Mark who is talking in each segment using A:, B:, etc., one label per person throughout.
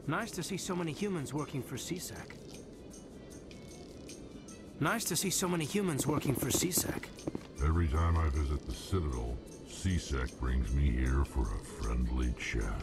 A: Nice to see so many humans working for C-Sec. Nice to see so many humans working for C-Sec.
B: Every time I visit the Citadel, C-Sec brings me here for a friendly chat.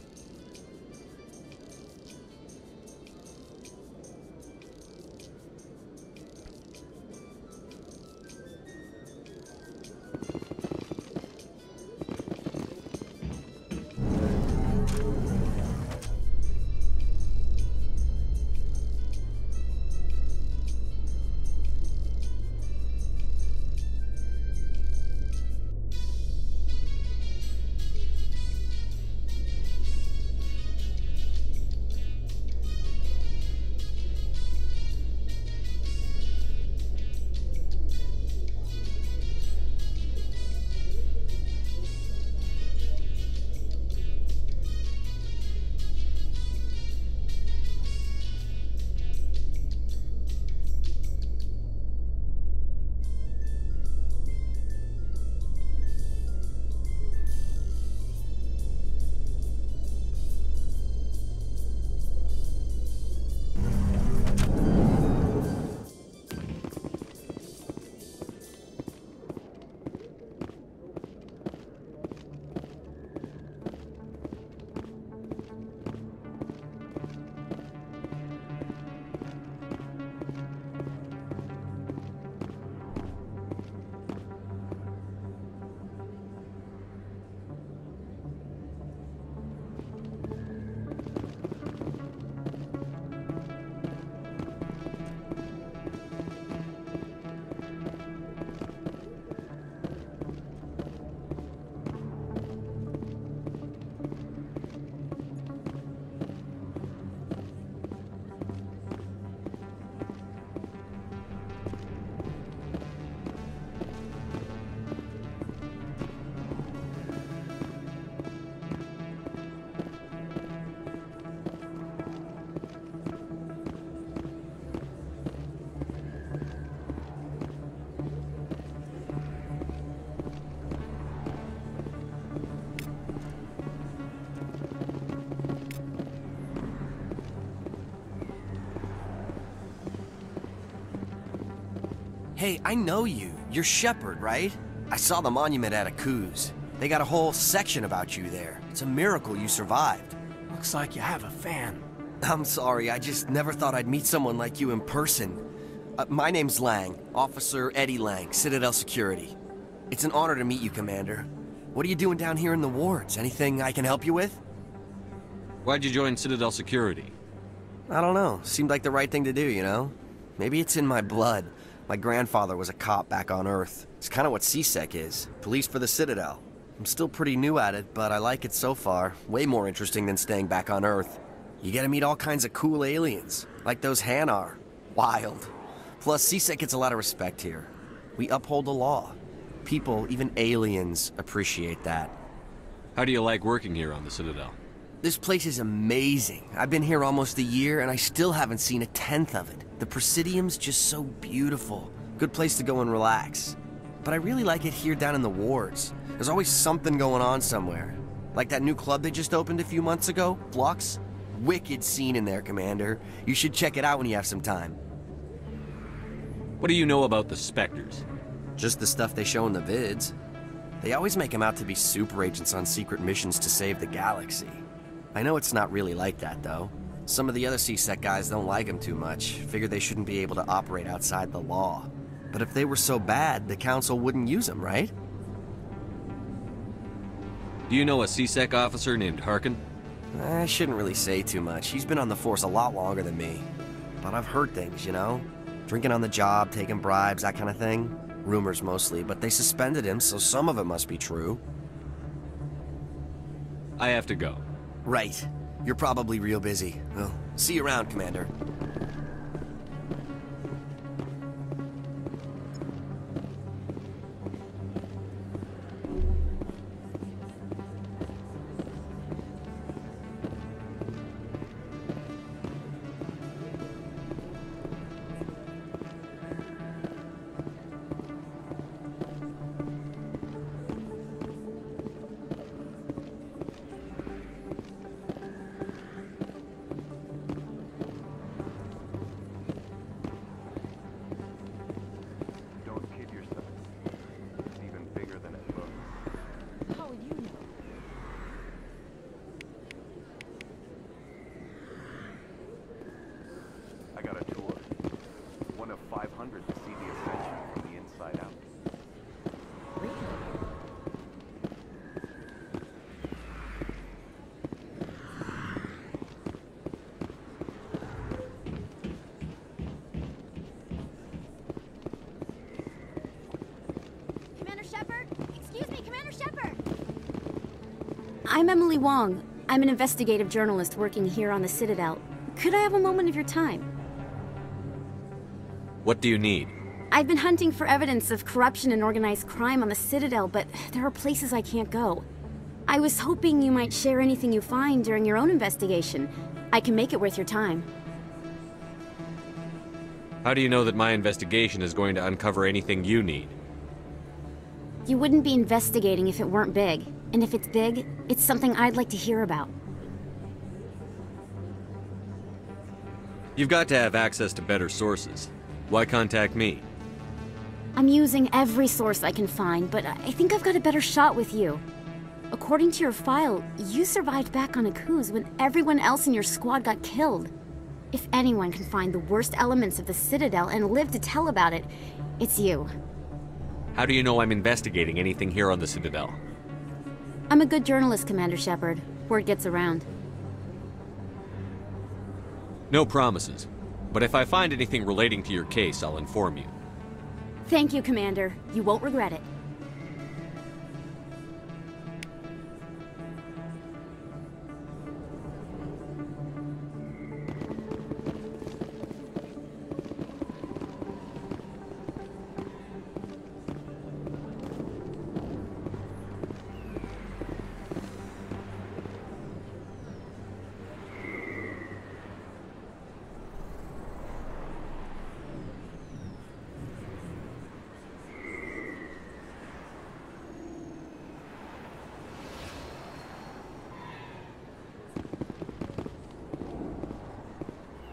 C: Hey, I know you. You're Shepard, right? I saw the monument at Akuz. They got a whole section about you there. It's a miracle you survived.
A: Looks like you have a fan.
C: I'm sorry, I just never thought I'd meet someone like you in person. My name's Lang, Officer Eddie Lang, Citadel Security. It's an honor to meet you, Commander. What are you doing down here in the wards? Anything I can help you with?
D: Why'd you join Citadel Security?
C: I don't know. Seemed like the right thing to do, you know? Maybe it's in my blood. My grandfather was a cop back on Earth. It's kind of what C-Sec is. Police for the Citadel. I'm still pretty new at it, but I like it so far. Way more interesting than staying back on Earth. You get to meet all kinds of cool aliens, like those Hanar. Wild. Plus, C-Sec gets a lot of respect here. We uphold the law. People, even aliens, appreciate that.
D: How do you like working here on the Citadel?
C: This place is amazing. I've been here almost a year, and I still haven't seen a tenth of it. The Presidium's just so beautiful. Good place to go and relax. But I really like it here down in the wards. There's always something going on somewhere. Like that new club they just opened a few months ago, Flux. Wicked scene in there, Commander. You should check it out when you have some time.
D: What do you know about the Spectres?
C: Just the stuff they show in the vids. They always make them out to be super agents on secret missions to save the galaxy. I know it's not really like that, though. Some of the other C-Sec guys don't like them too much, figure they shouldn't be able to operate outside the law. But if they were so bad, the Council wouldn't use them, right?
D: Do you know a C-Sec officer named Harkin?
C: I shouldn't really say too much. He's been on the force a lot longer than me. But I've heard things, you know? Drinking on the job, taking bribes, that kind of thing. Rumors mostly, but they suspended him, so some of it must be true.
D: I have to go.
C: Right. You're probably real busy. Well, see you around, Commander.
E: I got a tour. One of 500 to see the Ascension from the inside out.
F: Commander Shepard? Excuse me, Commander Shepard! I'm Emily Wong. I'm an investigative journalist working here on the Citadel. Could I have a moment of your time?
D: What do you need?
F: I've been hunting for evidence of corruption and organized crime on the Citadel, but there are places I can't go. I was hoping you might share anything you find during your own investigation. I can make it worth your time.
D: How do you know that my investigation is going to uncover anything you need?
F: You wouldn't be investigating if it weren't big. And if it's big, it's something I'd like to hear about.
D: You've got to have access to better sources. Why contact me?
F: I'm using every source I can find, but I think I've got a better shot with you. According to your file, you survived back on Akuz when everyone else in your squad got killed. If anyone can find the worst elements of the Citadel and live to tell about it, it's you.
D: How do you know I'm investigating anything here on the Citadel?
F: I'm a good journalist, Commander Shepard. Word gets around.
D: No promises. But if I find anything relating to your case, I'll inform you.
F: Thank you, Commander. You won't regret it.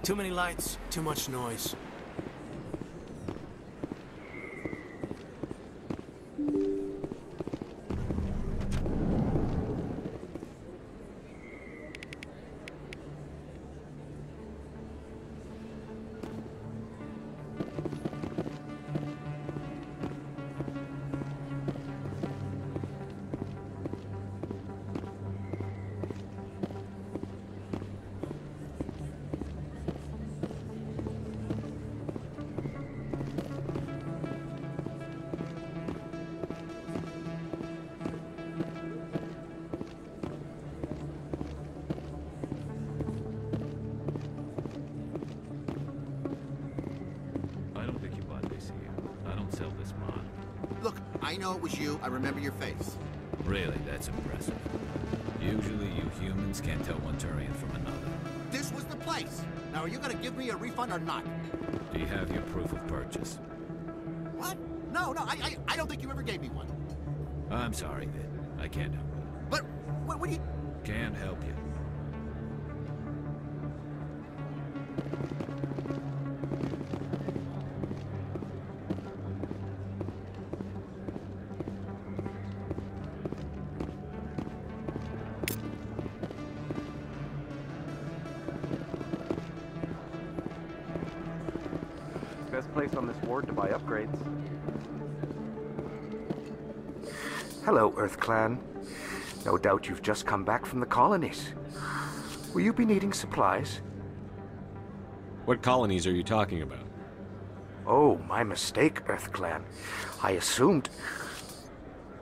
A: Too many lights, too much noise.
G: I know it was you. I remember your face.
H: Really, that's impressive. Usually you humans can't tell one Turian from another.
G: This was the place. Now, are you gonna give me a refund or not?
H: Do you have your proof of purchase?
G: What? No, I don't think you ever gave me one.
H: I'm sorry, then. I can't help you.
G: But, what do you...
H: Can't help you.
E: Best place on this ward to buy upgrades.
I: Hello, Earth Clan. No doubt you've just come back from the colonies. Will you be needing supplies?
D: What colonies are you talking about?
I: Oh, my mistake, Earth Clan. I assumed...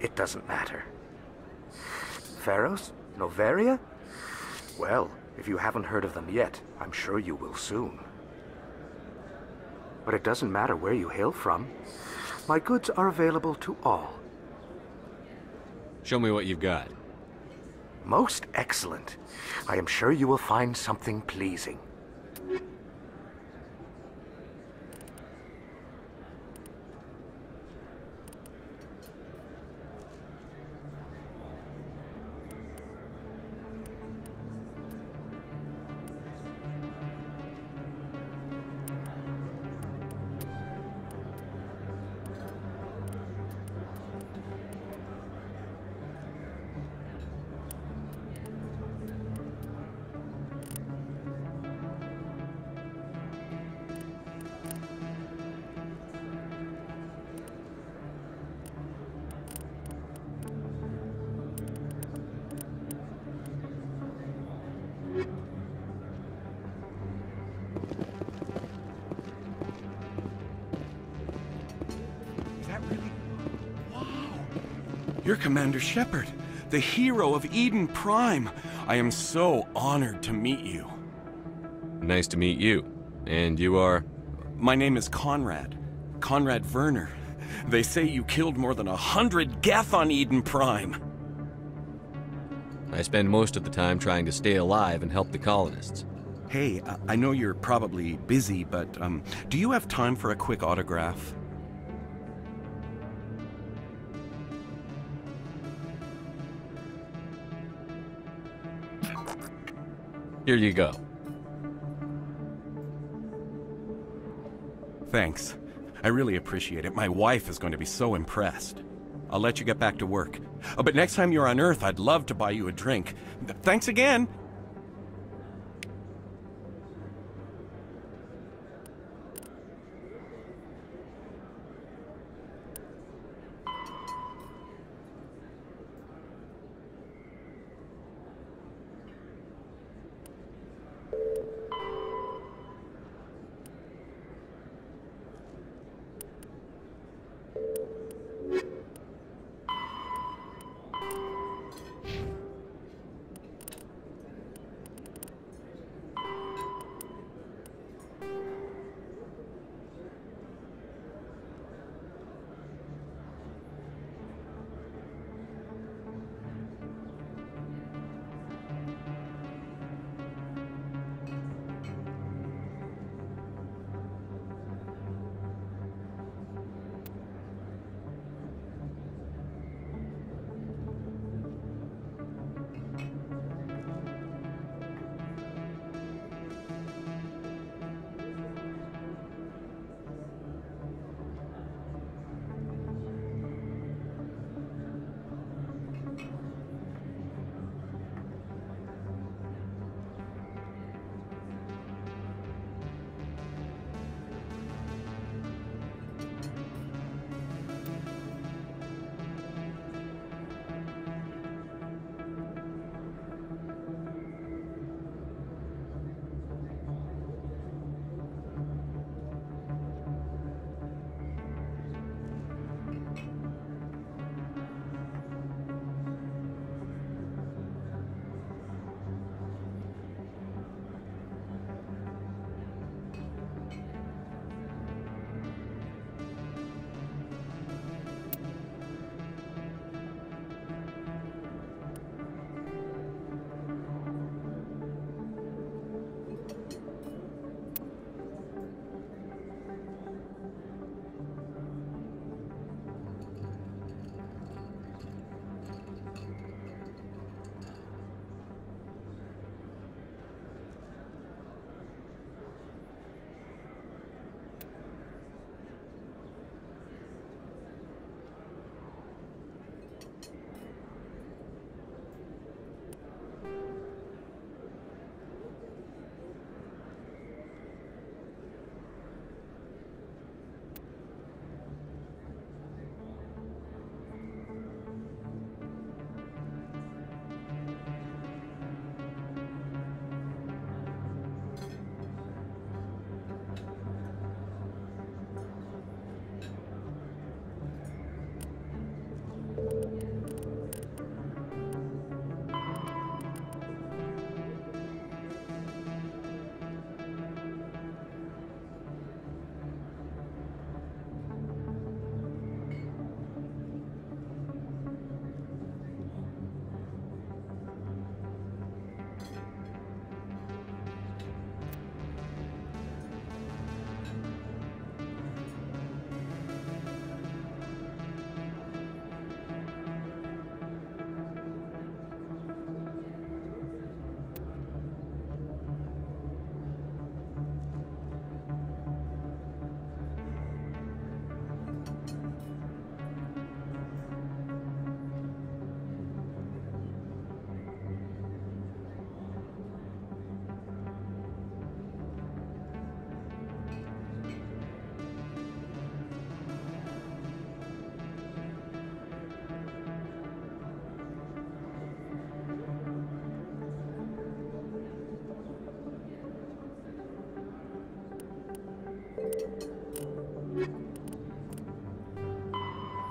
I: It doesn't matter. Pharaohs? Noveria? Well, if you haven't heard of them yet, I'm sure you will soon. But it doesn't matter where you hail from. My goods are available to all.
D: Show me what you've got.
I: Most excellent. I am sure you will find something pleasing.
J: You're Commander Shepard, the hero of Eden Prime. I am so honored to meet you.
D: Nice to meet you. And you are?
J: My name is Conrad. Conrad Werner. They say you killed more than 100 Geth on Eden Prime.
D: I spend most of the time trying to stay alive and help the colonists.
J: Hey, I know you're probably busy, but do you have time for a quick autograph?
D: Here you go.
J: Thanks. I really appreciate it. My wife is going to be so impressed. I'll let you get back to work. But next time you're on Earth, I'd love to buy you a drink. Thanks again!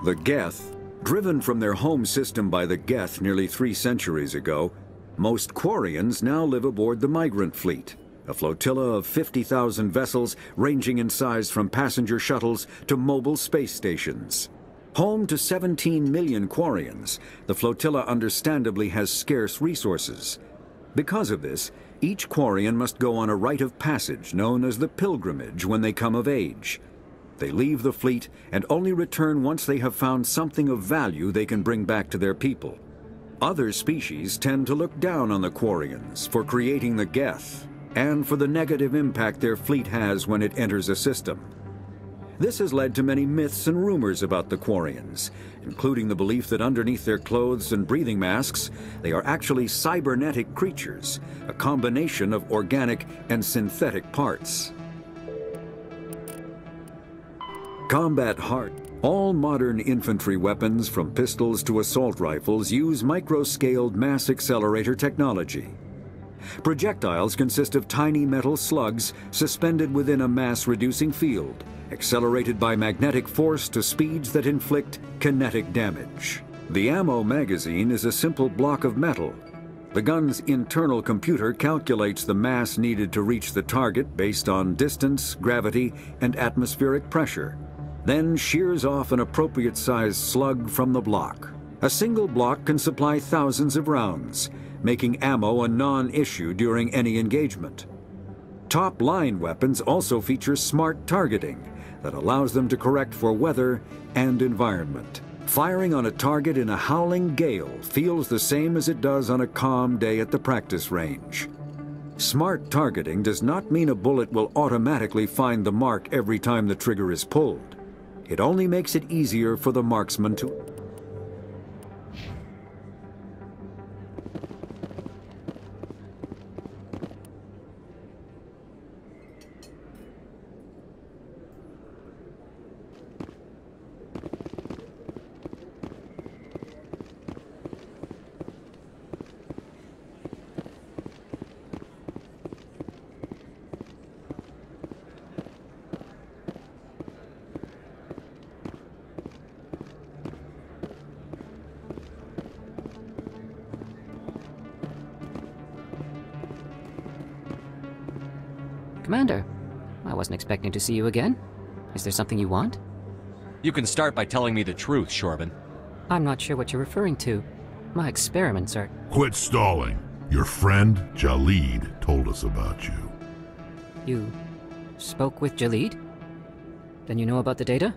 K: The Geth Driven from their home system by the Geth nearly 3 centuries ago, most Quarians now live aboard the Migrant Fleet, a flotilla of 50,000 vessels ranging in size from passenger shuttles to mobile space stations. Home to 17 million Quarians, the flotilla understandably has scarce resources. Because of this, each Quarian must go on a rite of passage known as the Pilgrimage when they come of age. They leave the fleet and only return once they have found something of value they can bring back to their people. Other species tend to look down on the Quarians for creating the Geth, and for the negative impact their fleet has when it enters a system. This has led to many myths and rumors about the Quarians, including the belief that underneath their clothes and breathing masks, they are actually cybernetic creatures, a combination of organic and synthetic parts. Combat hard. All modern infantry weapons, from pistols to assault rifles, use micro-scaled mass accelerator technology. Projectiles consist of tiny metal slugs suspended within a mass-reducing field, accelerated by magnetic force to speeds that inflict kinetic damage. The ammo magazine is a simple block of metal. The gun's internal computer calculates the mass needed to reach the target based on distance, gravity, and atmospheric pressure, then shears off an appropriate-sized slug from the block. A single block can supply thousands of rounds, making ammo a non-issue during any engagement. Top-line weapons also feature smart targeting that allows them to correct for weather and environment. Firing on a target in a howling gale feels the same as it does on a calm day at the practice range. Smart targeting does not mean a bullet will automatically find the mark every time the trigger is pulled. It only makes it easier for the marksman to...
L: Commander, I wasn't expecting to see you again. Is there something you want?
D: You can start by telling me the truth, Shorban.
L: I'm not sure what you're referring to. My experiments are...
B: Quit stalling. Your friend, Jalid, told us about you.
L: You spoke with Jalid? Then you know about the data?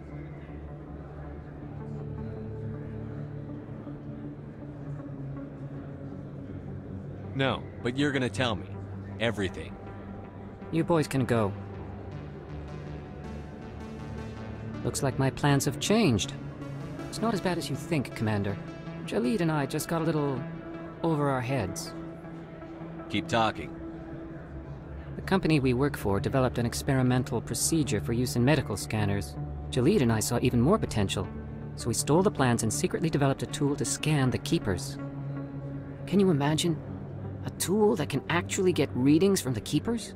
D: No, but you're gonna tell me. Everything.
L: You boys can go. Looks like my plans have changed. It's not as bad as you think, Commander. Jalid and I just got a little over our heads.
D: Keep talking.
L: The company we work for developed an experimental procedure for use in medical scanners. Jalid and I saw even more potential, so we stole the plans and secretly developed a tool to scan the Keepers. Can you imagine? A tool that can actually get readings from the Keepers?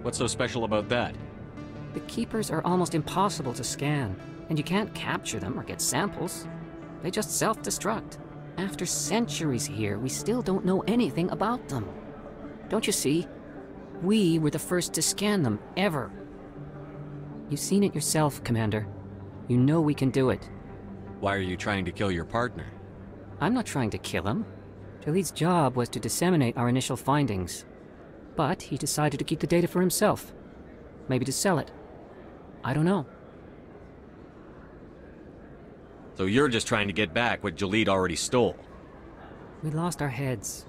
D: What's so special about that?
L: The Keepers are almost impossible to scan, and you can't capture them or get samples. They just self-destruct. After centuries here, we still don't know anything about them. Don't you see? We were the first to scan them, ever. You've seen it yourself, Commander. You know we can do it.
D: Why are you trying to kill your partner?
L: I'm not trying to kill him. Jalid's job was to disseminate our initial findings. But he decided to keep the data for himself. Maybe to sell it. I don't know.
D: So you're just trying to get back what Jalid already stole?
L: We lost our heads.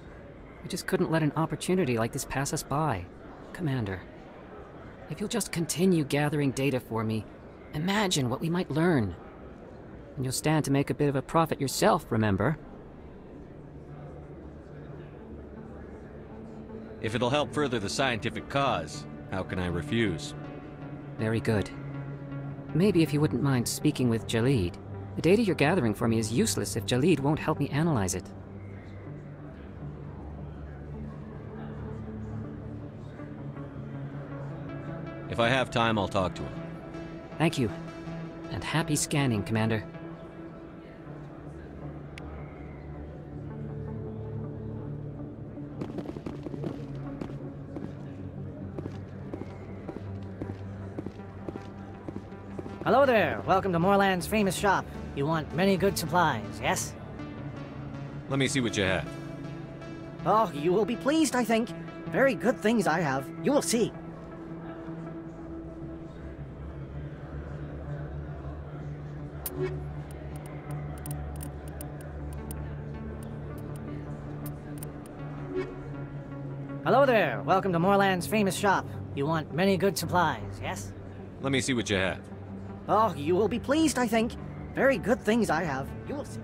L: We just couldn't let an opportunity like this pass us by. Commander, if you'll just continue gathering data for me, imagine what we might learn. And you'll stand to make a bit of a profit yourself, remember?
D: If it'll help further the scientific cause, how can I refuse?
L: Very good. Maybe if you wouldn't mind speaking with Jalid. The data you're gathering for me is useless if Jalid won't help me analyze it.
D: If I have time, I'll talk to him.
L: Thank you. And happy scanning, Commander.
M: Hello there. Welcome to Moorland's famous shop. You want many good supplies, yes?
D: Let me see what you have.
M: Oh, you will be pleased, I think. Very good things I have. You will see. Hello there. Welcome to Moorland's famous shop. You want many good supplies, yes?
D: Let me see what you have.
M: Oh, you will be pleased, I think. Very good things I have. You will see.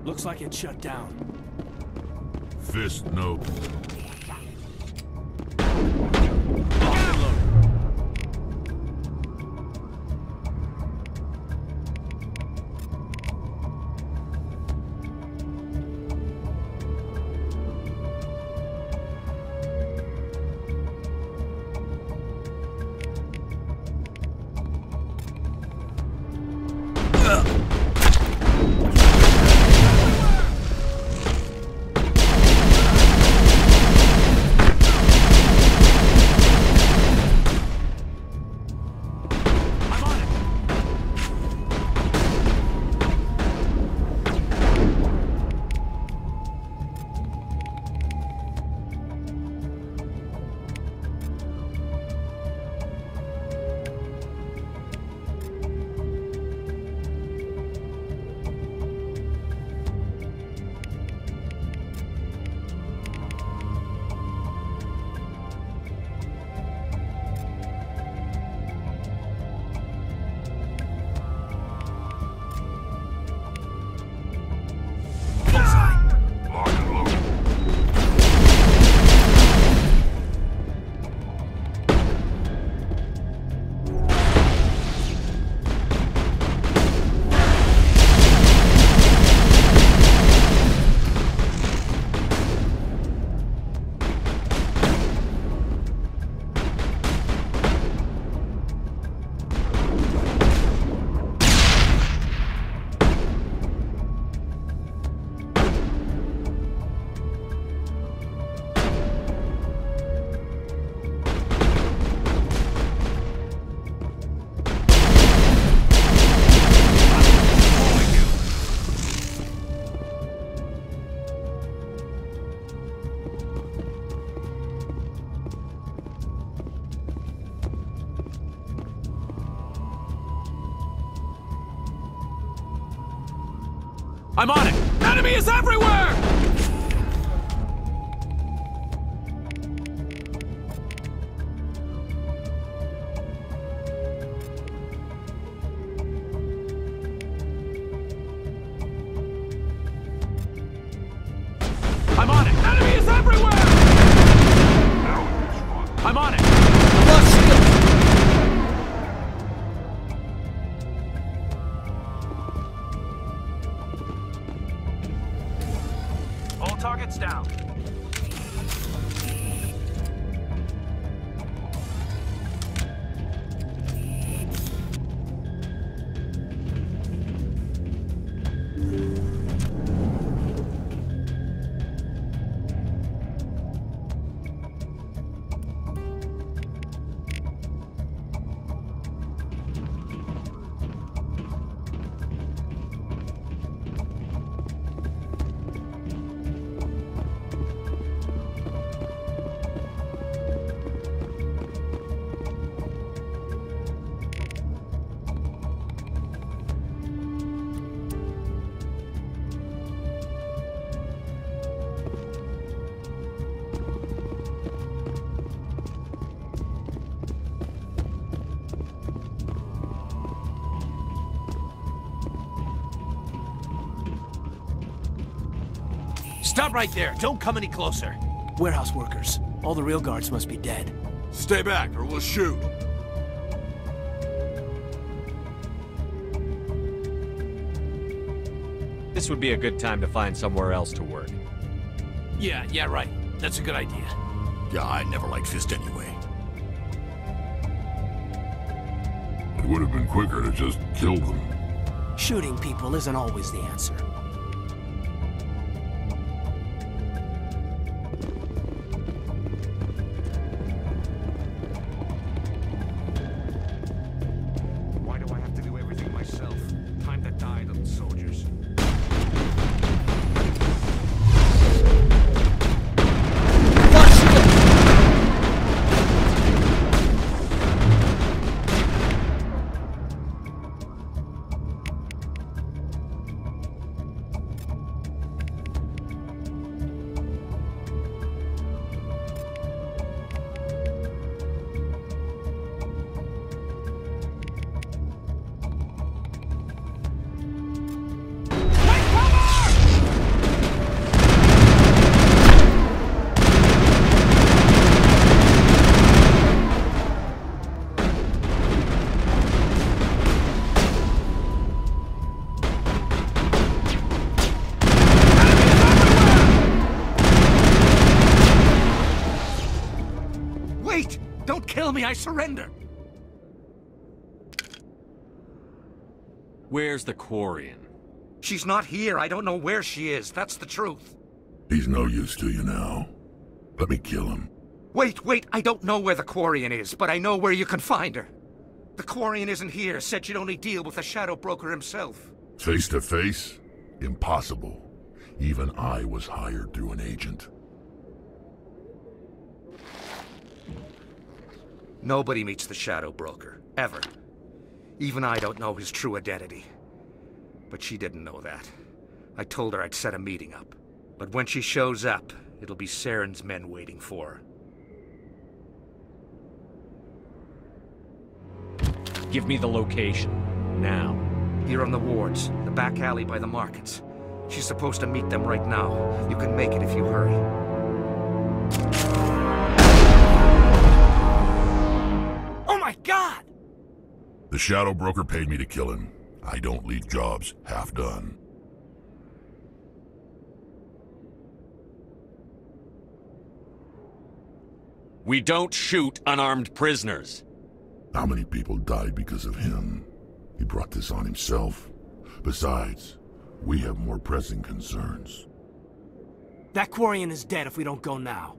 A: Looks like it's shut down.
B: Fist no.
A: I'm on it! Enemy is everywhere! Stop right there. Don't come any closer. Warehouse workers. All the real guards must be dead.
N: Stay back or we'll shoot.
D: This would be a good time to find somewhere else to work.
A: Yeah, right. That's a good idea.
N: Yeah, I never liked Fist anyway.
B: It would have been quicker to just kill them.
A: Shooting people isn't always the answer.
I: Why do I have to do everything myself? Time to die, little soldiers. Don't kill me, I surrender!
D: Where's the Quarian?
I: She's not here. I don't know where she is. That's the truth.
B: He's no use to you now. Let me kill him.
I: Wait. I don't know where the Quarian is, but I know where you can find her. The Quarian isn't here. Said she'd only deal with the Shadow Broker himself.
B: Face to face? Impossible. Even I was hired through an agent.
I: Nobody meets the Shadow Broker. Ever. Even I don't know his true identity. But she didn't know that. I told her I'd set a meeting up. But when she shows up, it'll be Saren's men waiting for her.
D: Give me the location. Now.
I: Here on the wards, the back alley by the markets. She's supposed to meet them right now. You can make it if you hurry.
A: Oh my God!
B: The Shadow Broker paid me to kill him. I don't leave jobs half done.
D: We don't shoot unarmed prisoners.
B: How many people died because of him? He brought this on himself. Besides, we have more pressing concerns.
A: That Quarian is dead if we don't go now.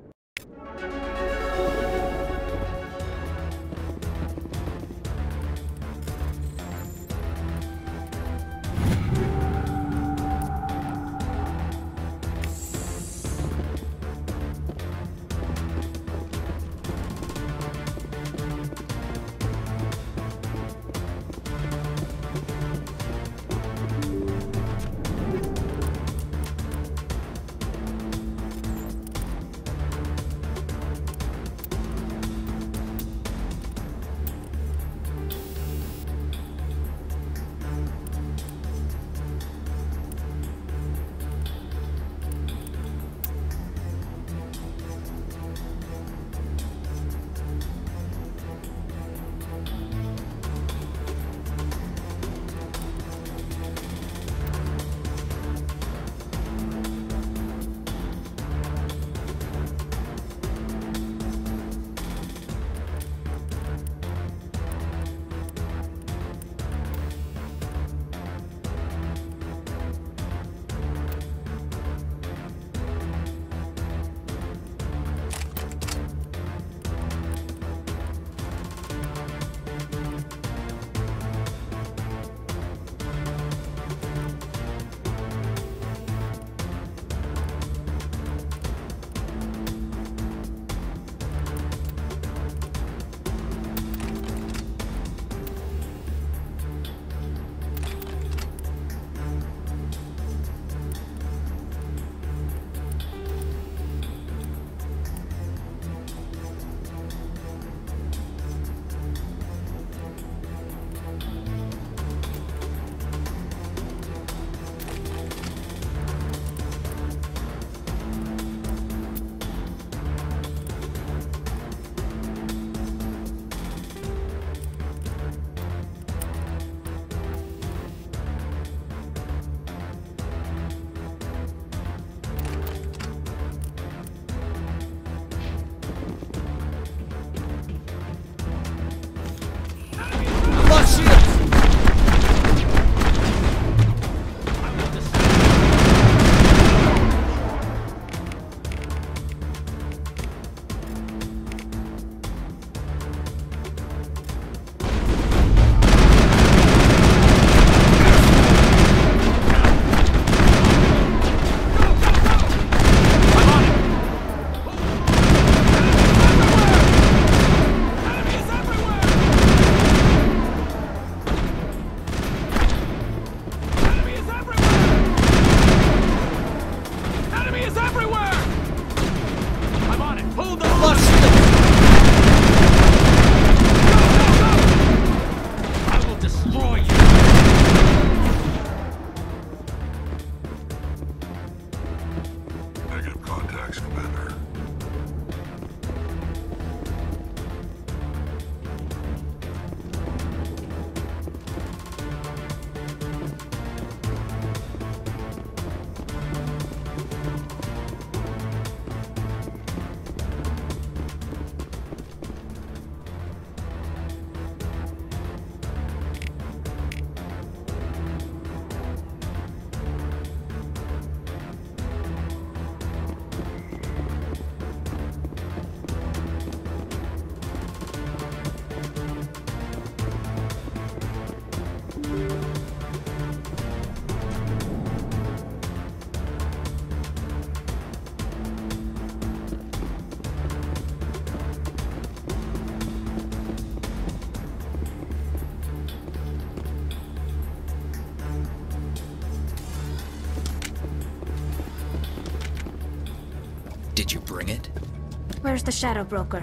O: Where's the Shadow Broker?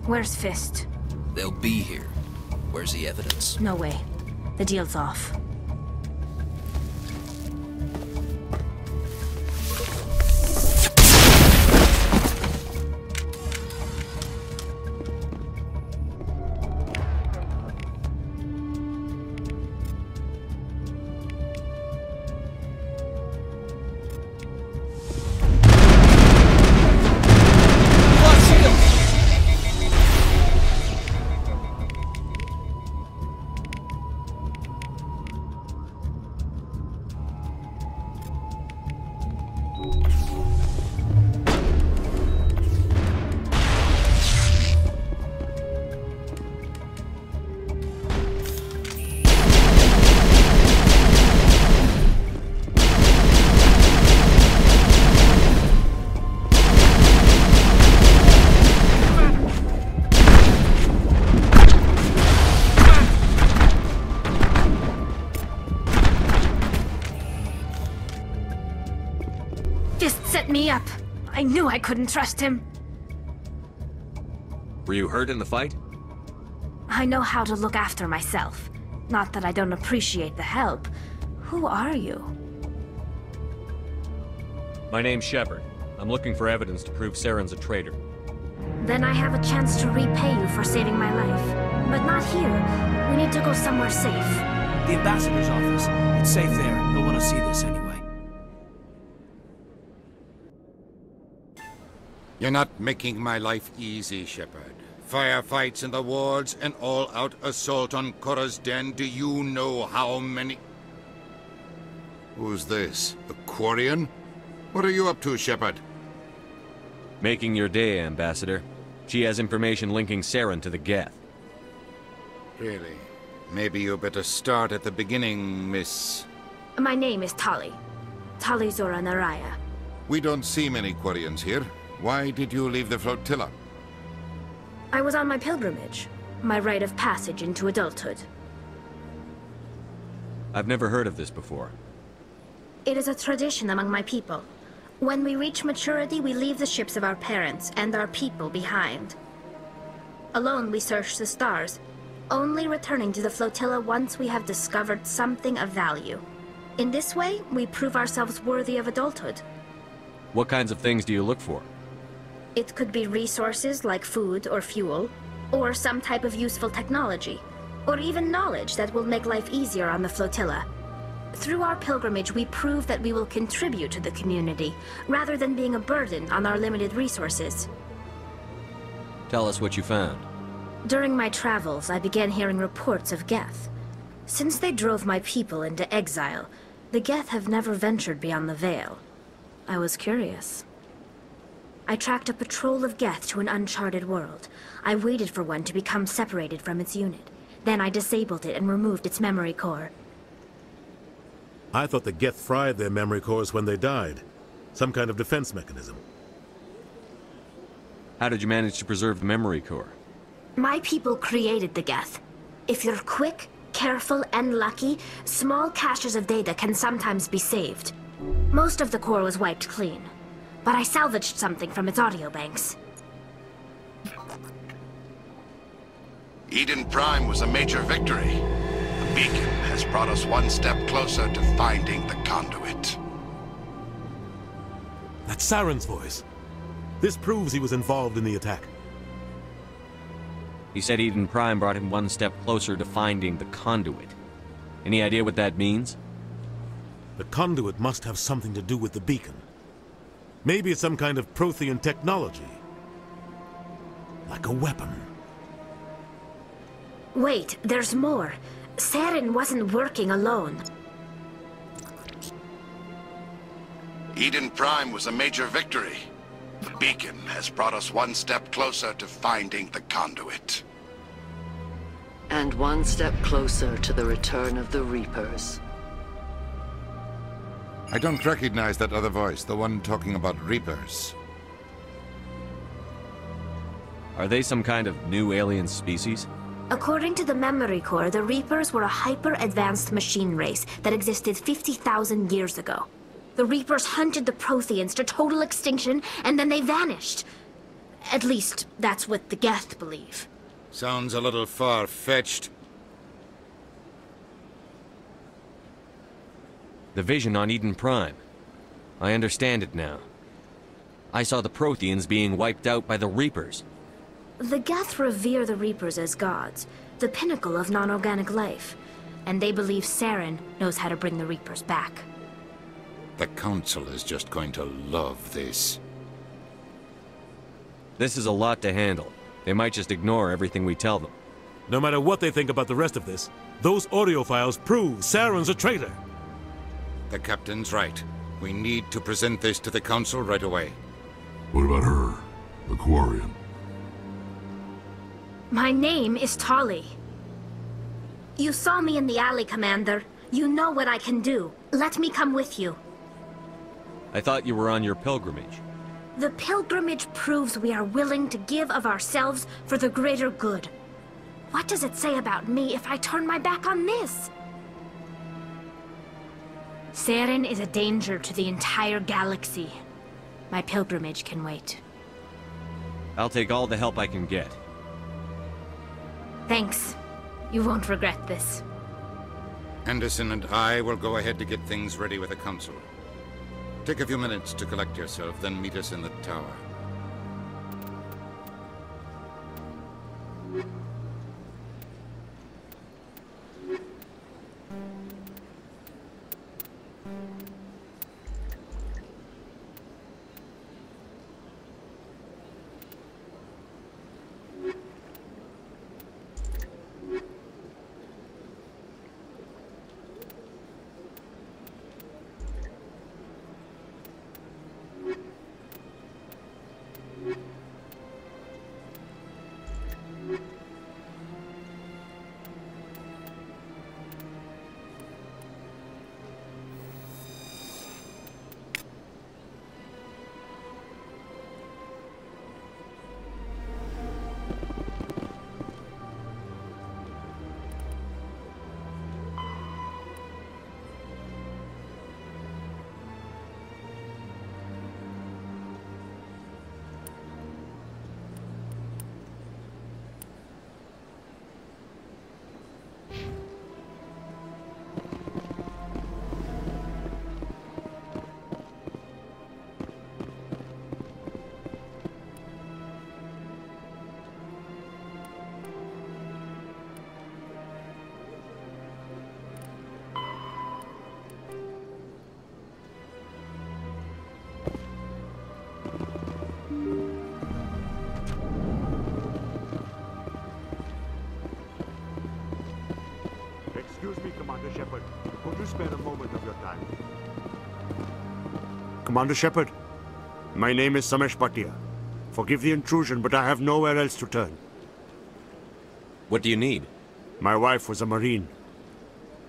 O: Where's Fist?
H: They'll be here. Where's the evidence?
O: No way. The deal's off. Me up. I knew I couldn't trust him.
D: Were you hurt in the fight?
O: I know how to look after myself. Not that I don't appreciate the help. Who are you?
D: My name's Shepard. I'm looking for evidence to prove Saren's a traitor.
O: Then I have a chance to repay you for saving my life. But not here. We need to go somewhere safe.
A: The ambassador's office. It's safe there. He'll want to see this anyway.
P: You're not making my life easy, Shepard. Firefights in the wards, an all-out assault on Korra's den. Do you know how many...
N: Who's this? The Quarian? What are you up to, Shepard?
D: Making your day, Ambassador. She has information linking Saren to the Geth.
P: Really? Maybe you better start at the beginning, Miss...
O: My name is Tali. Tali Zora Naraya.
N: We don't see many Quarians here. Why did you leave the flotilla?
O: I was on my pilgrimage. My rite of passage into adulthood.
D: I've never heard of this before.
O: It is a tradition among my people. When we reach maturity, we leave the ships of our parents and our people behind. Alone, we search the stars, only returning to the flotilla once we have discovered something of value. In this way, we prove ourselves worthy of adulthood.
D: What kinds of things do you look for?
O: It could be resources like food or fuel, or some type of useful technology, or even knowledge that will make life easier on the flotilla. Through our pilgrimage, we prove that we will contribute to the community, rather than being a burden on our limited resources.
D: Tell us what you found.
O: During my travels, I began hearing reports of Geth. Since they drove my people into exile, the Geth have never ventured beyond the Veil. I was curious. I tracked a patrol of Geth to an uncharted world. I waited for one to become separated from its unit. Then I disabled it and removed its memory core.
Q: I thought the Geth fried their memory cores when they died. Some kind of defense mechanism.
D: How did you manage to preserve the memory core?
O: My people created the Geth. If you're quick, careful, and lucky, small caches of data can sometimes be saved. Most of the core was wiped clean, but I salvaged something from its audio banks.
B: Eden Prime was a major victory. The beacon has brought us one step closer to finding the conduit.
Q: That's Saren's voice. This proves he was involved in the attack.
D: He said Eden Prime brought him one step closer to finding the conduit. Any idea what that means?
Q: The conduit must have something to do with the beacon. Maybe it's some kind of Prothean technology. Like a weapon.
O: Wait, there's more. Saren wasn't working alone.
B: Eden Prime was a major victory. The beacon has brought us one step closer to finding the conduit.
R: And one step closer to the return of the Reapers.
N: I don't recognize that other voice, the one talking about Reapers.
D: Are they some kind of new alien species?
O: According to the memory core, the Reapers were a hyper-advanced machine race that existed 50,000 years ago. The Reapers hunted the Protheans to total extinction, and then they vanished. At least, that's what the Geth believe.
P: Sounds a little far-fetched.
D: The vision on Eden Prime. I understand it now. I saw the Protheans being wiped out by the Reapers.
O: The Geth revere the Reapers as gods, the pinnacle of non-organic life. And they believe Saren knows how to bring the Reapers back.
P: The Council is just going to love this.
D: This is a lot to handle. They might just ignore everything we tell them.
Q: No matter what they think about the rest of this, those audio files prove Saren's a traitor.
P: The Captain's right. We need to present this to the Council right away.
B: What about her? The Quarian?
O: My name is Tali. You saw me in the alley, Commander. You know what I can do. Let me come with you.
D: I thought you were on your pilgrimage.
O: The pilgrimage proves we are willing to give of ourselves for the greater good. What does it say about me if I turn my back on this? Saren is a danger to the entire galaxy. My pilgrimage can wait.
D: I'll take all the help I can get.
O: Thanks. You won't regret this.
P: Anderson and I will go ahead to get things ready with the Council. Take a few minutes to collect yourself, then meet us in the tower.
S: Excuse me, Commander Shepard. Could you spare a moment of your time? Commander Shepard, my name is Samesh Bhatia. Forgive the intrusion, but I have nowhere else to turn.
D: What do you need?
S: My wife was a Marine.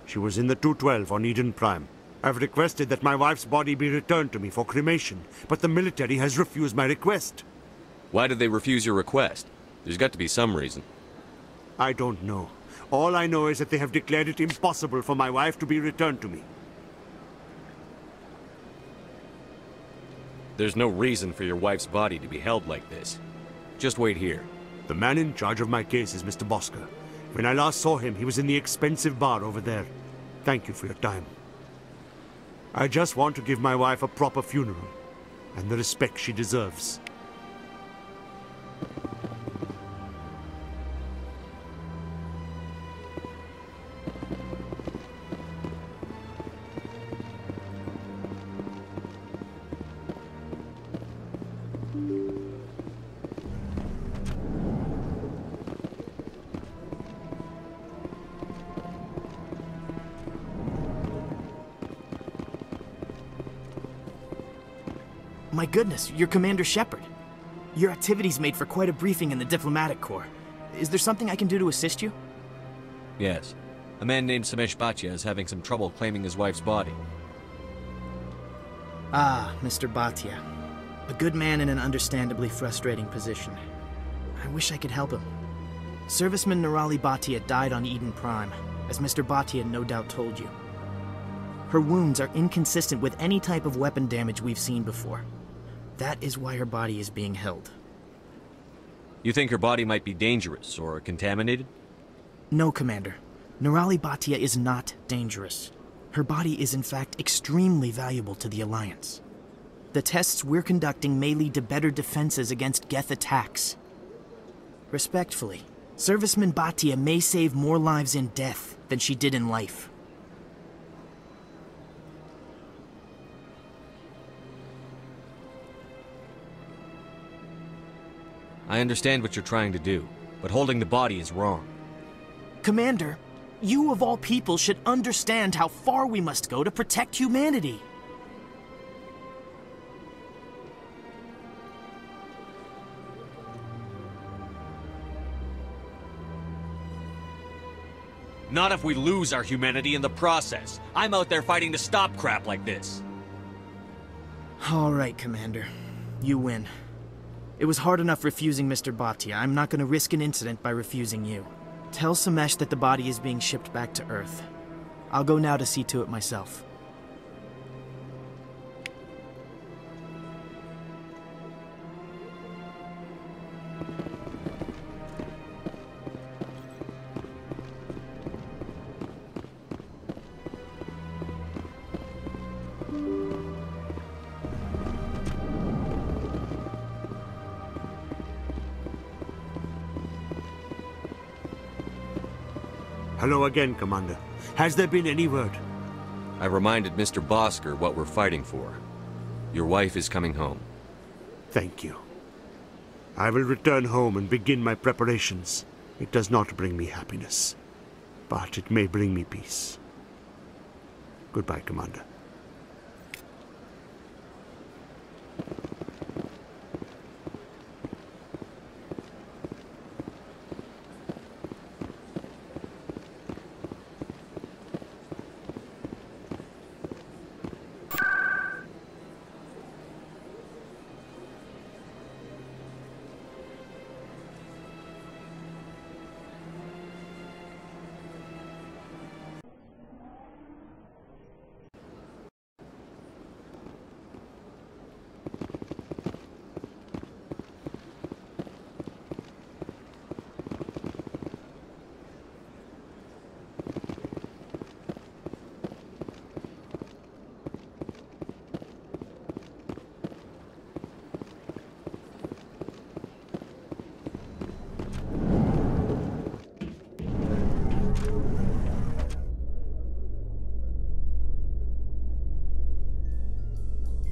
S: She was in the 212 on Eden Prime. I've requested that my wife's body be returned to me for cremation, but the military has refused my request.
D: Why did they refuse your request? There's got to be some reason.
S: I don't know. All I know is that they have declared it impossible for my wife to be returned to me.
D: There's no reason for your wife's body to be held like this. Just wait here.
S: The man in charge of my case is Mr. Bosker. When I last saw him, he was in the expensive bar over there. Thank you for your time. I just want to give my wife a proper funeral, and the respect she deserves.
A: My goodness, you're Commander Shepard. Your activities made for quite a briefing in the Diplomatic Corps. Is there something I can do to assist you?
D: Yes. A man named Samesh Bhatia is having some trouble claiming his wife's body.
A: Ah, Mr. Bhatia. A good man in an understandably frustrating position. I wish I could help him. Serviceman Nirali Bhatia died on Eden Prime, as Mr. Bhatia no doubt told you. Her wounds are inconsistent with any type of weapon damage we've seen before. That is why her body is being held.
D: You think her body might be dangerous or contaminated?
A: No, Commander. Nerali Bhatia is not dangerous. Her body is in fact extremely valuable to the Alliance. The tests we're conducting may lead to better defenses against Geth attacks. Respectfully, Serviceman Bhatia may save more lives in death than she did in life.
D: I understand what you're trying to do, but holding the body is wrong.
A: Commander, you of all people should understand how far we must go to protect humanity.
D: Not if we lose our humanity in the process. I'm out there fighting to stop crap like this.
A: All right, Commander. You win. It was hard enough refusing Mr. Bhatia. I'm not going to risk an incident by refusing you. Tell Samesh that the body is being shipped back to Earth. I'll go now to see to it myself.
S: Hello again, Commander. Has there been any word?
D: I reminded Mr. Bosker what we're fighting for. Your wife is coming home.
S: Thank you. I will return home and begin my preparations. It does not bring me happiness, but it may bring me peace. Goodbye, Commander.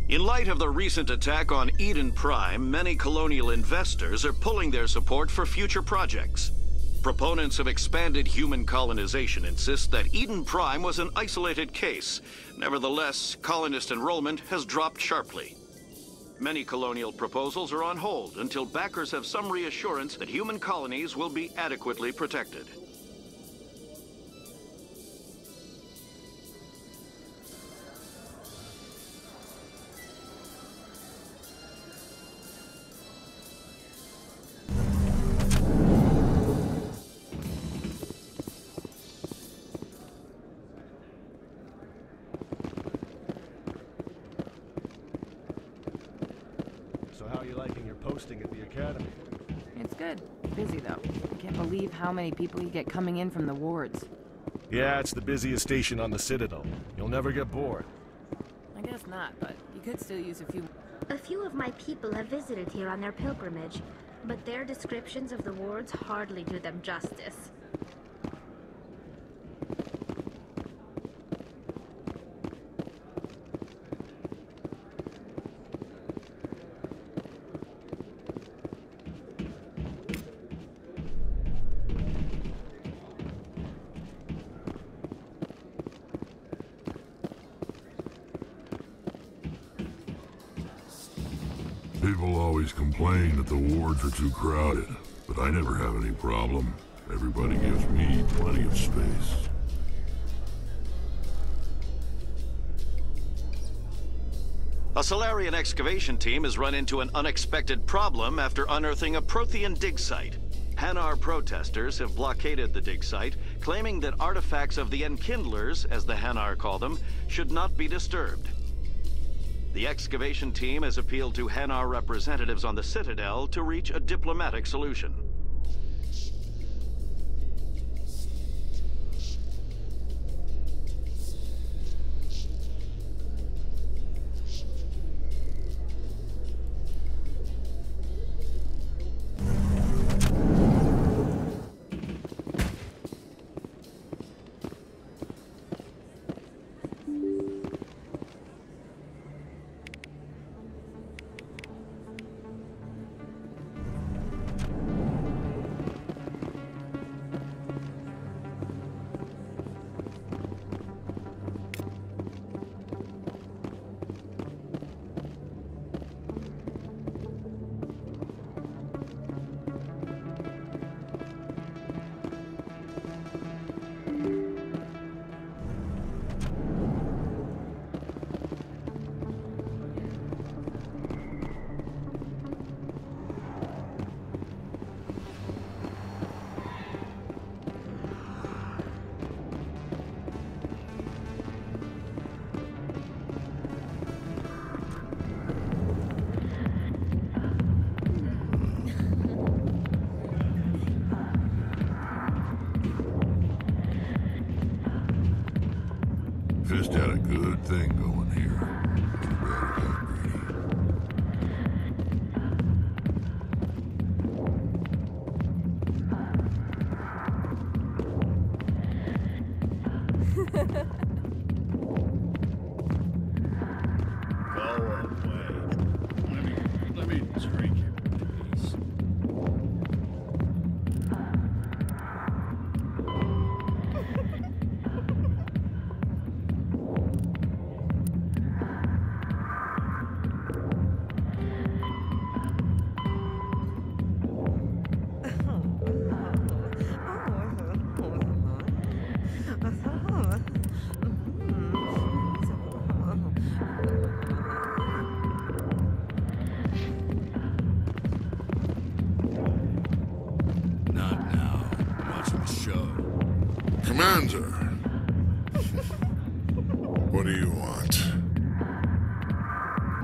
T: In light of the recent attack on Eden Prime, many colonial investors are pulling their support for future projects. Proponents of expanded human colonization insist that Eden Prime was an isolated case. Nevertheless, colonist enrollment has dropped sharply. Many colonial proposals are on hold until backers have some reassurance that human colonies will be adequately protected.
U: At the academy.
V: It's good. Busy though. I can't believe how many people you get coming in from the wards.
U: Yeah, it's the busiest station on the Citadel. You'll never get bored.
V: I guess not, but you could still use a few.
O: A few of my people have visited here on their pilgrimage, but their descriptions of the wards hardly do them justice.
B: People always complain that the wards are too crowded, but I never have any problem. Everybody gives me plenty of space.
T: A Solarian excavation team has run into an unexpected problem after unearthing a Prothean dig site. Hanar protesters have blockaded the dig site, claiming that artifacts of the Enkindlers, as the Hanar call them, should not be disturbed. The excavation team has appealed to Hanar representatives on the Citadel to reach a diplomatic solution.
B: Fist had a good thing going here. Too bad it got
U: Let me drink it, please.
B: Not now. Watch the show. Commander! What do you want?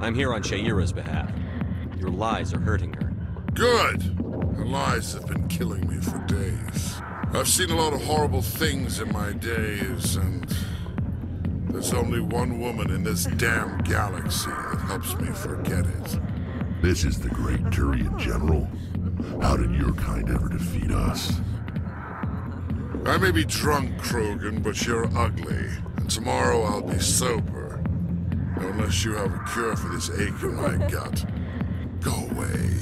D: I'm here on Sha'ira's behalf. Your lies are hurting her.
B: Good! Her lies have been killing me for days. I've seen a lot of horrible things in my days, and there's only one woman in this damn galaxy that helps me forget it. This is the great Turian General. How did your kind ever defeat us? I may be drunk, Krogan, but you're ugly. And tomorrow I'll be sober. Unless you have a cure for this ache in my gut. Go away.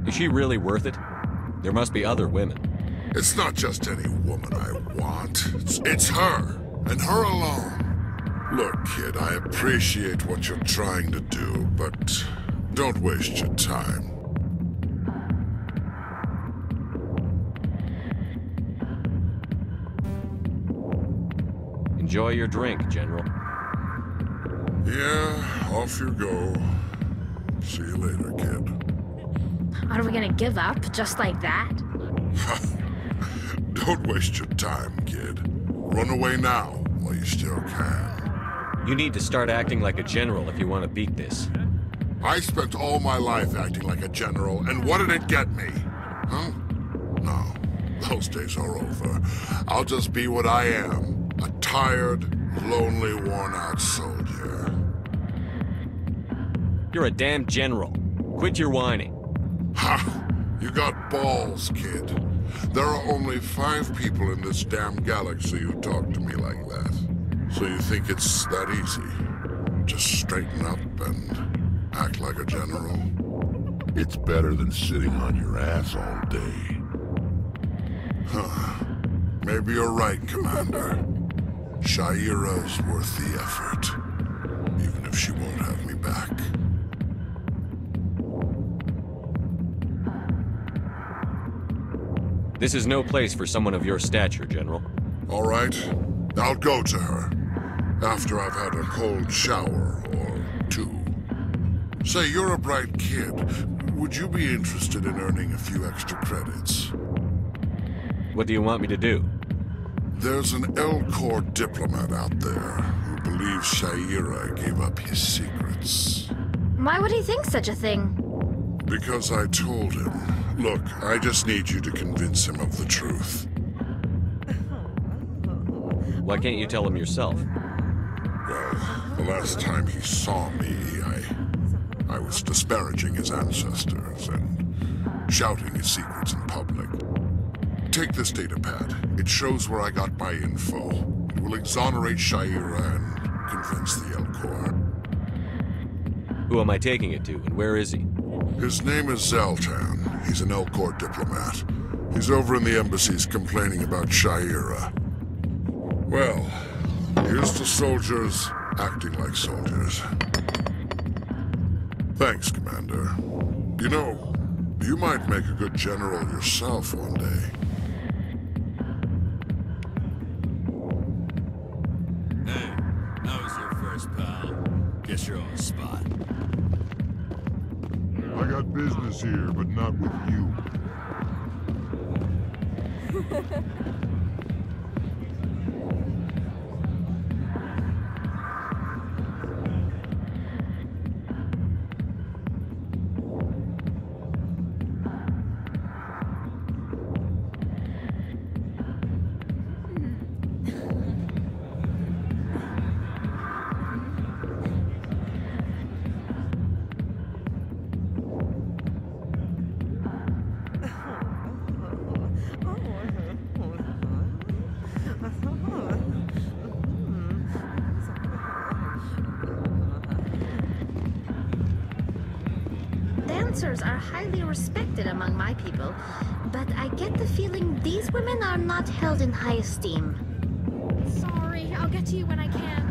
D: Is she really worth it? There must be other women.
B: It's not just any woman I want. It's her, and her alone. Look, kid, I appreciate what you're trying to do, but don't waste your time.
D: Enjoy your drink, General.
B: Yeah, off you go. See you later, kid.
O: Are we gonna give up just like that?
B: Don't waste your time, kid. Run away now, while you still can.
D: You need to start acting like a general if you want to beat this.
B: I spent all my life acting like a general, and what did it get me? Huh? No, those days are over. I'll just be what I am. A tired, lonely, worn-out soldier.
D: You're a damn general. Quit your whining.
B: Ha! You got balls, kid. There are only 5 people in this damn galaxy who talk to me like that. So you think it's that easy? Just straighten up and act like a general? It's better than sitting on your ass all day. Huh. Maybe you're right, Commander. Sha'ira's worth the effort. Even if she won't have me back.
D: This is no place for someone of your stature, General.
B: All right. I'll go to her. After I've had a cold shower or 2. Say, you're a bright kid. Would you be interested in earning a few extra credits?
D: What do you want me to do?
B: There's an Elcor diplomat out there who believes Sha'ira gave up his secrets.
O: Why would he think such a thing?
B: Because I told him. Look, I just need you to convince him of the truth.
D: Why can't you tell him yourself?
B: Well, the last time he saw me, I was disparaging his ancestors and shouting his secrets in public. Take this datapad. It shows where I got my info. It will exonerate Sha'ira and convince the Elcor.
D: Who am I taking it to, and where is he?
B: His name is Zaltan. He's an Elcor diplomat. He's over in the embassies complaining about Sha'ira. Well, here's to soldiers acting like soldiers. Thanks, Commander. You know, you might make a good general yourself one day.
H: Hey, how was your first, pal? Guess you're on the spot.
B: I got business here, but not with you.
O: Dancers are highly respected among my people, but I get the feeling these women are not held in high esteem.
C: Sorry, I'll get to you when I can.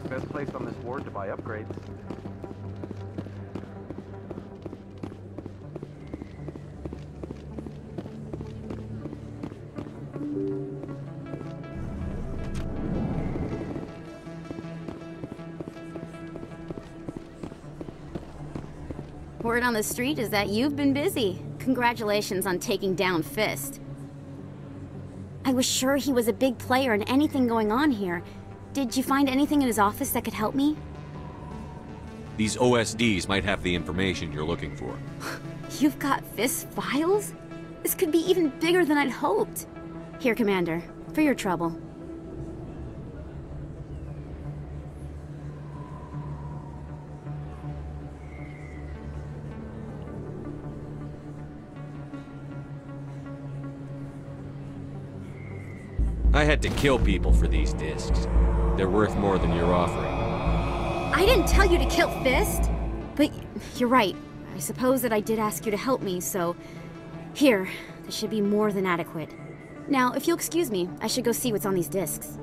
E: Best place on this ward to buy upgrades.
F: Word on the street is that you've been busy. Congratulations on taking down Fist. I was sure he was a big player in anything going on here. Did you find anything in his office that could help me?
D: These OSDs might have the information you're looking for.
F: You've got Fist's files? This could be even bigger than I'd hoped. Here, Commander, for your trouble.
D: I had to kill people for these discs. They're worth more than you're offering.
F: I didn't tell you to kill Fist! But you're right. I suppose that I did ask you to help me, so... Here, this should be more than adequate. Now, if you'll excuse me, I should go see what's on these discs.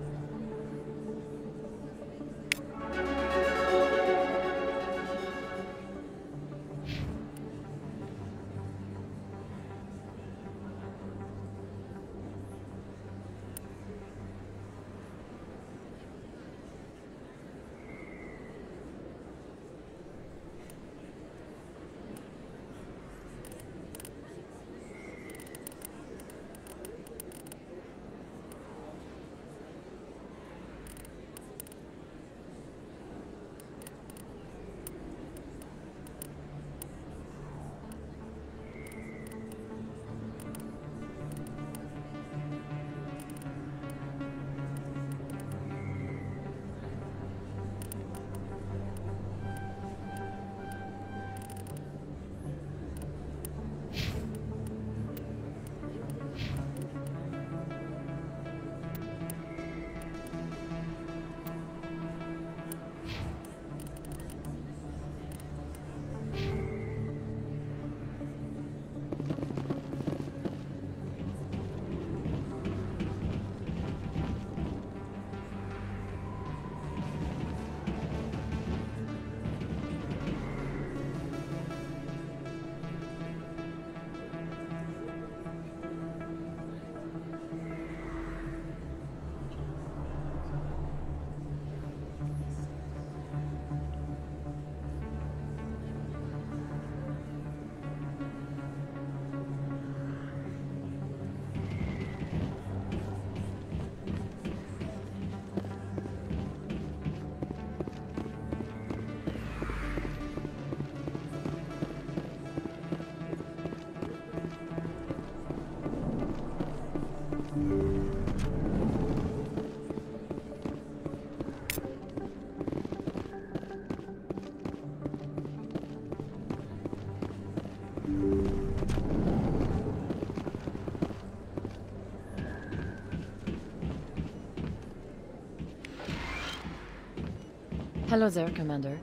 V: Hello there, Commander.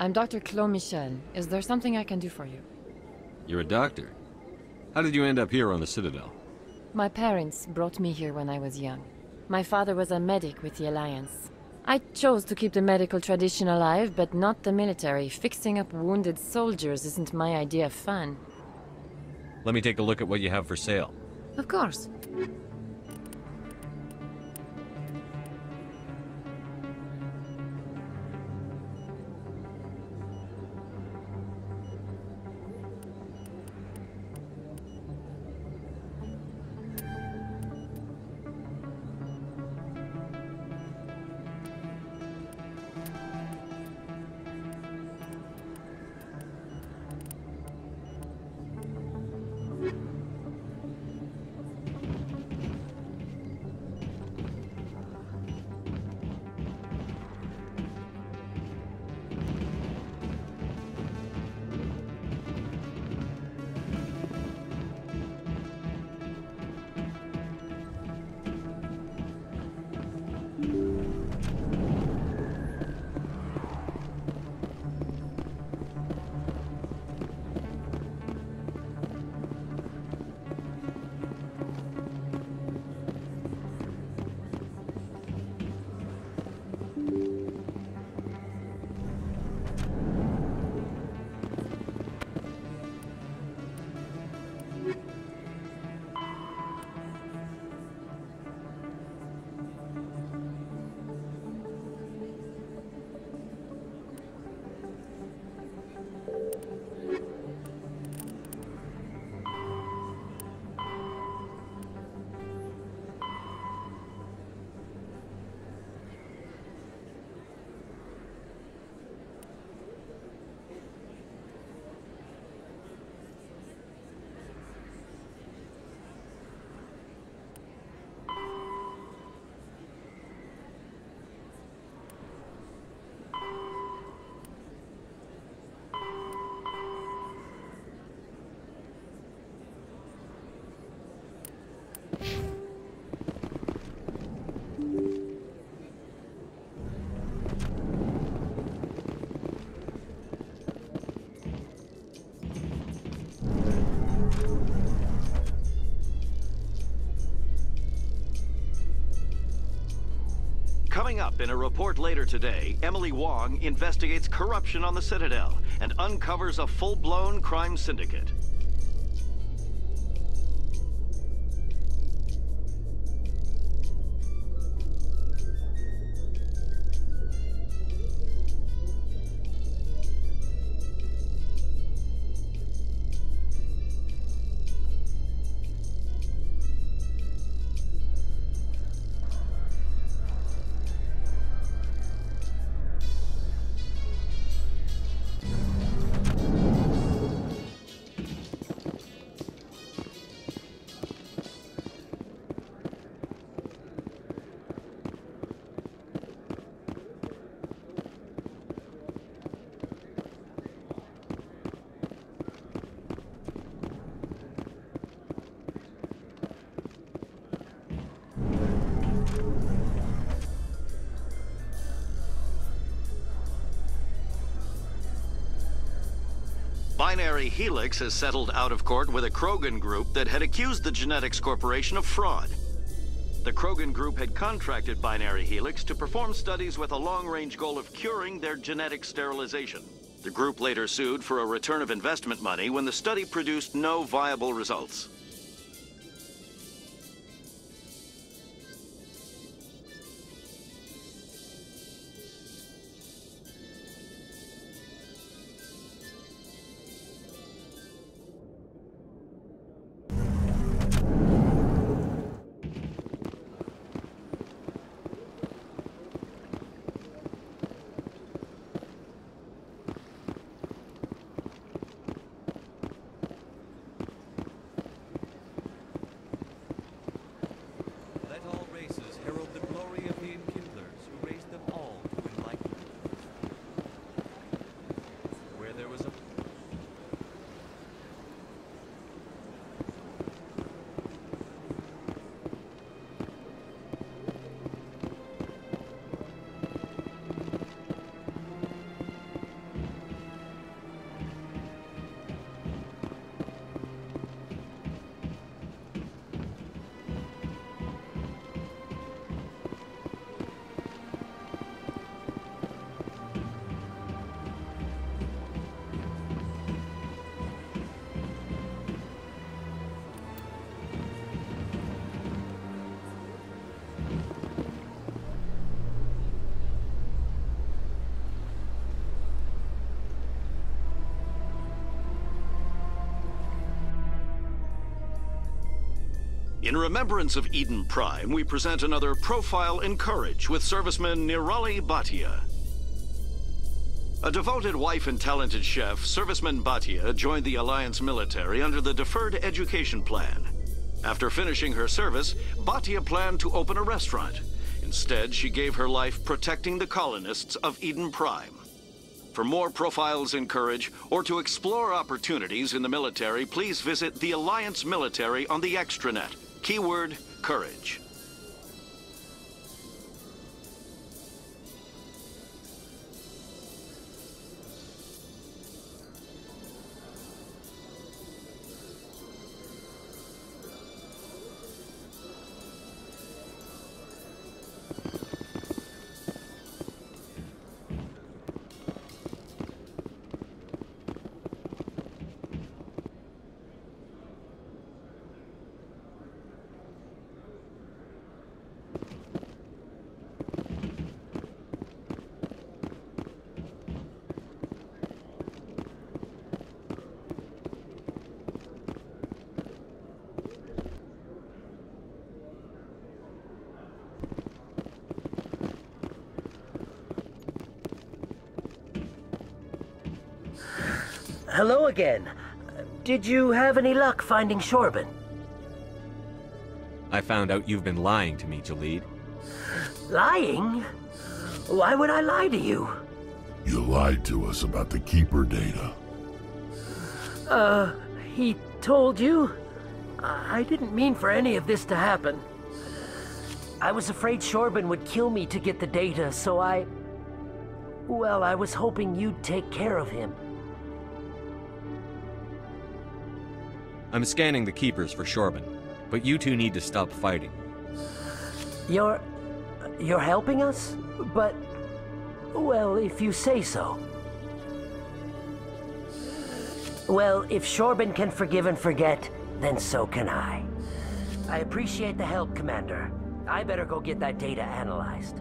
V: I'm Dr. Claude Michel. Is there something I can do for you?
D: You're a doctor. How did you end up here on the Citadel?
V: My parents brought me here when I was young. My father was a medic with the Alliance. I chose to keep the medical tradition alive, but not the military. Fixing up wounded soldiers isn't my idea of fun.
D: Let me take a look at what you have for sale.
V: Of course.
T: Coming up in a report later today, Emily Wong investigates corruption on the Citadel and uncovers a full-blown crime syndicate. Binary Helix has settled out of court with a Krogan group that had accused the Genetics Corporation of fraud. The Krogan group had contracted Binary Helix to perform studies with a long-range goal of curing their genetic sterilization. The group later sued for a return of investment money when the study produced no viable results. In remembrance of Eden Prime, we present another Profile in Courage with serviceman Nirali Bhatia. A devoted wife and talented chef, serviceman Bhatia joined the Alliance military under the Deferred Education Plan. After finishing her service, Bhatia planned to open a restaurant. Instead, she gave her life protecting the colonists of Eden Prime. For more Profiles in Courage, or to explore opportunities in the military, please visit the Alliance Military on the extranet. Keyword, Courage.
G: Hello again. Did you have any luck finding Shorban?
D: I found out you've been lying to me, Jalid.
G: Lying? Why would I lie to you?
B: You lied to us about the Keeper data.
G: He told you? I didn't mean for any of this to happen. I was afraid Shorban would kill me to get the data, so well, I was hoping you'd take care of him.
D: I'm scanning the Keepers for Shorban, but you two need to stop fighting.
G: You're You're helping us? But... well, if you say so. Well, if Shorben can forgive and forget, then so can I. I appreciate the help, Commander. I better go get that data analyzed.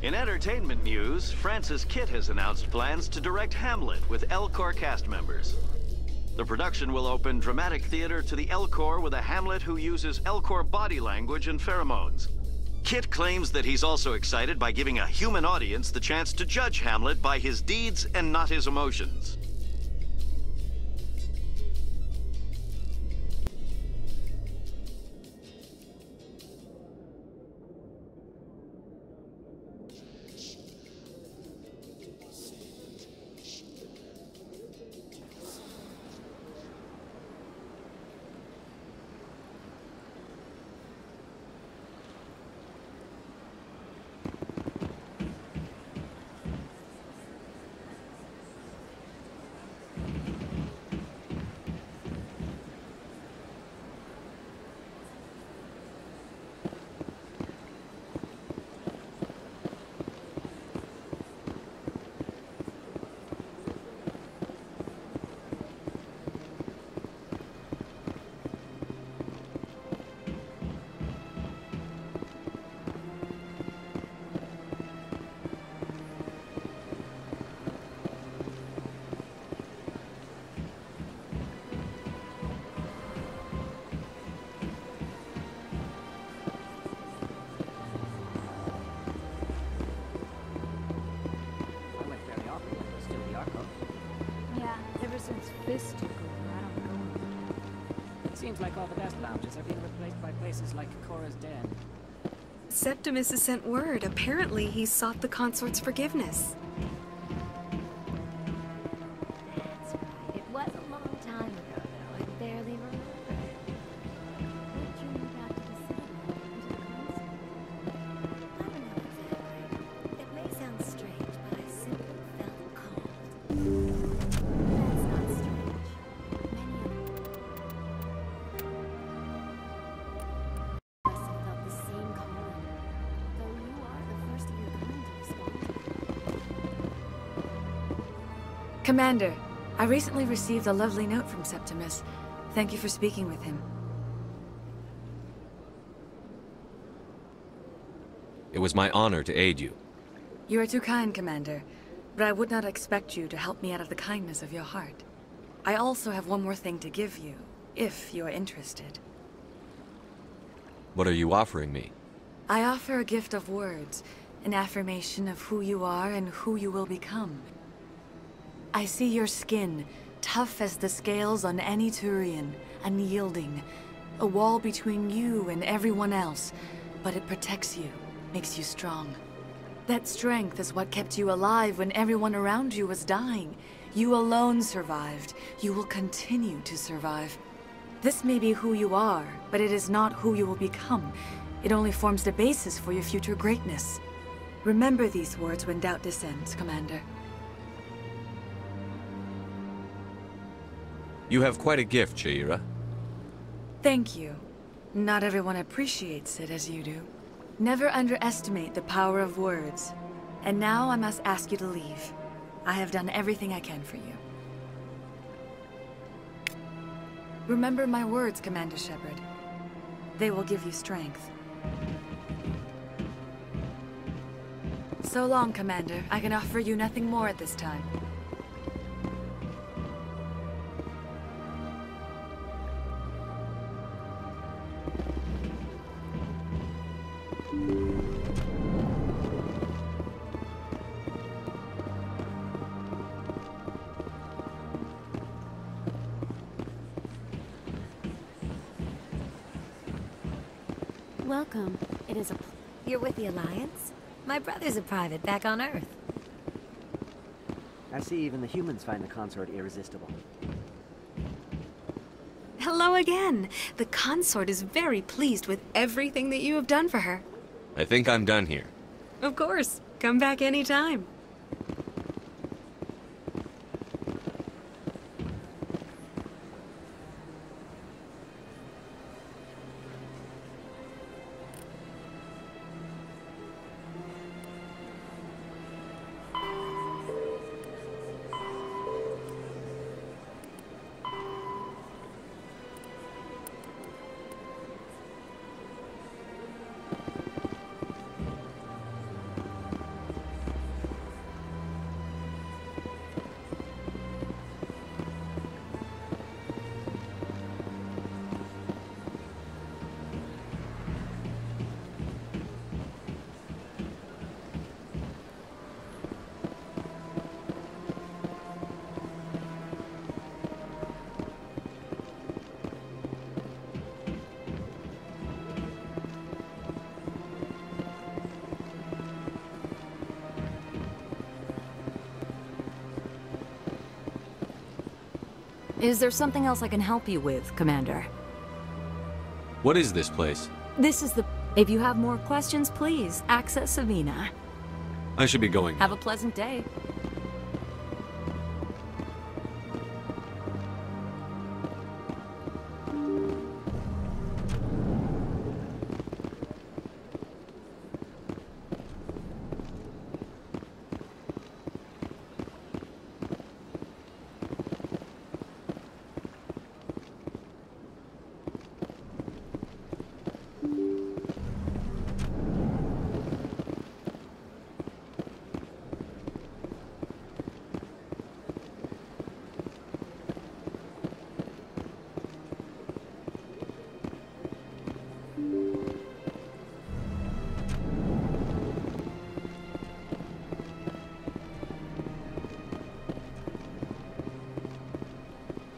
T: In entertainment news, Francis Kitt has announced plans to direct Hamlet with Elcor cast members. The production will open dramatic theater to the Elcor with a Hamlet who uses Elcor body language and pheromones. Kitt claims that he's also excited by giving a human audience the chance to judge Hamlet by his deeds and not his emotions.
L: Fist took over, I don't know. It seems like all the best lounges are being replaced by places like Cora's Den.
J: Septimus has sent word. Apparently, he sought the consort's forgiveness.
F: That's right. It was a long time ago, though. I barely remember. What drew you back to the settlement and to the consort? I don't know exactly. It may sound strange, but I simply felt called. That's not strange. Many of us have felt the same calling, though you are the first of your kind to respond.
J: Commander, I recently received a lovely note from Septimus. Thank you for speaking with him.
D: It was my honor to aid you.
J: You are too kind, Commander, but I would not expect you to help me out of the kindness of your heart. I also have one more thing to give you, if you are interested.
D: What are you offering me?
J: I offer a gift of words, an affirmation of who you are and who you will become. I see your skin, tough as the scales on any Turian, unyielding, a wall between you and everyone else, but it protects you, makes you strong. That strength is what kept you alive when everyone around you was dying. You alone survived. You will continue to survive. This may be who you are, but it is not who you will become. It only forms the basis for your future greatness. Remember these words when doubt descends, Commander.
D: You have quite a gift, Sha'ira.
J: Thank you. Not everyone appreciates it as you do. Never underestimate the power of words. And now I must ask you to leave. I have done everything I can for you. Remember my words, Commander Shepard. They will give you strength. So long, Commander. I can offer you nothing more at this time.
F: welcome. It is a...
K: You're with the Alliance? My brother's a private back on Earth.
M: I see even the humans find the consort irresistible.
J: Hello again. The consort is very pleased with everything that you have done for her.
D: I think I'm done here.
J: Of course. Come back anytime. Is there something else I can help you with, Commander?
D: What is this place?
J: This is the... If you have more questions, please access Savina.
D: I should be going.
J: Have a pleasant day.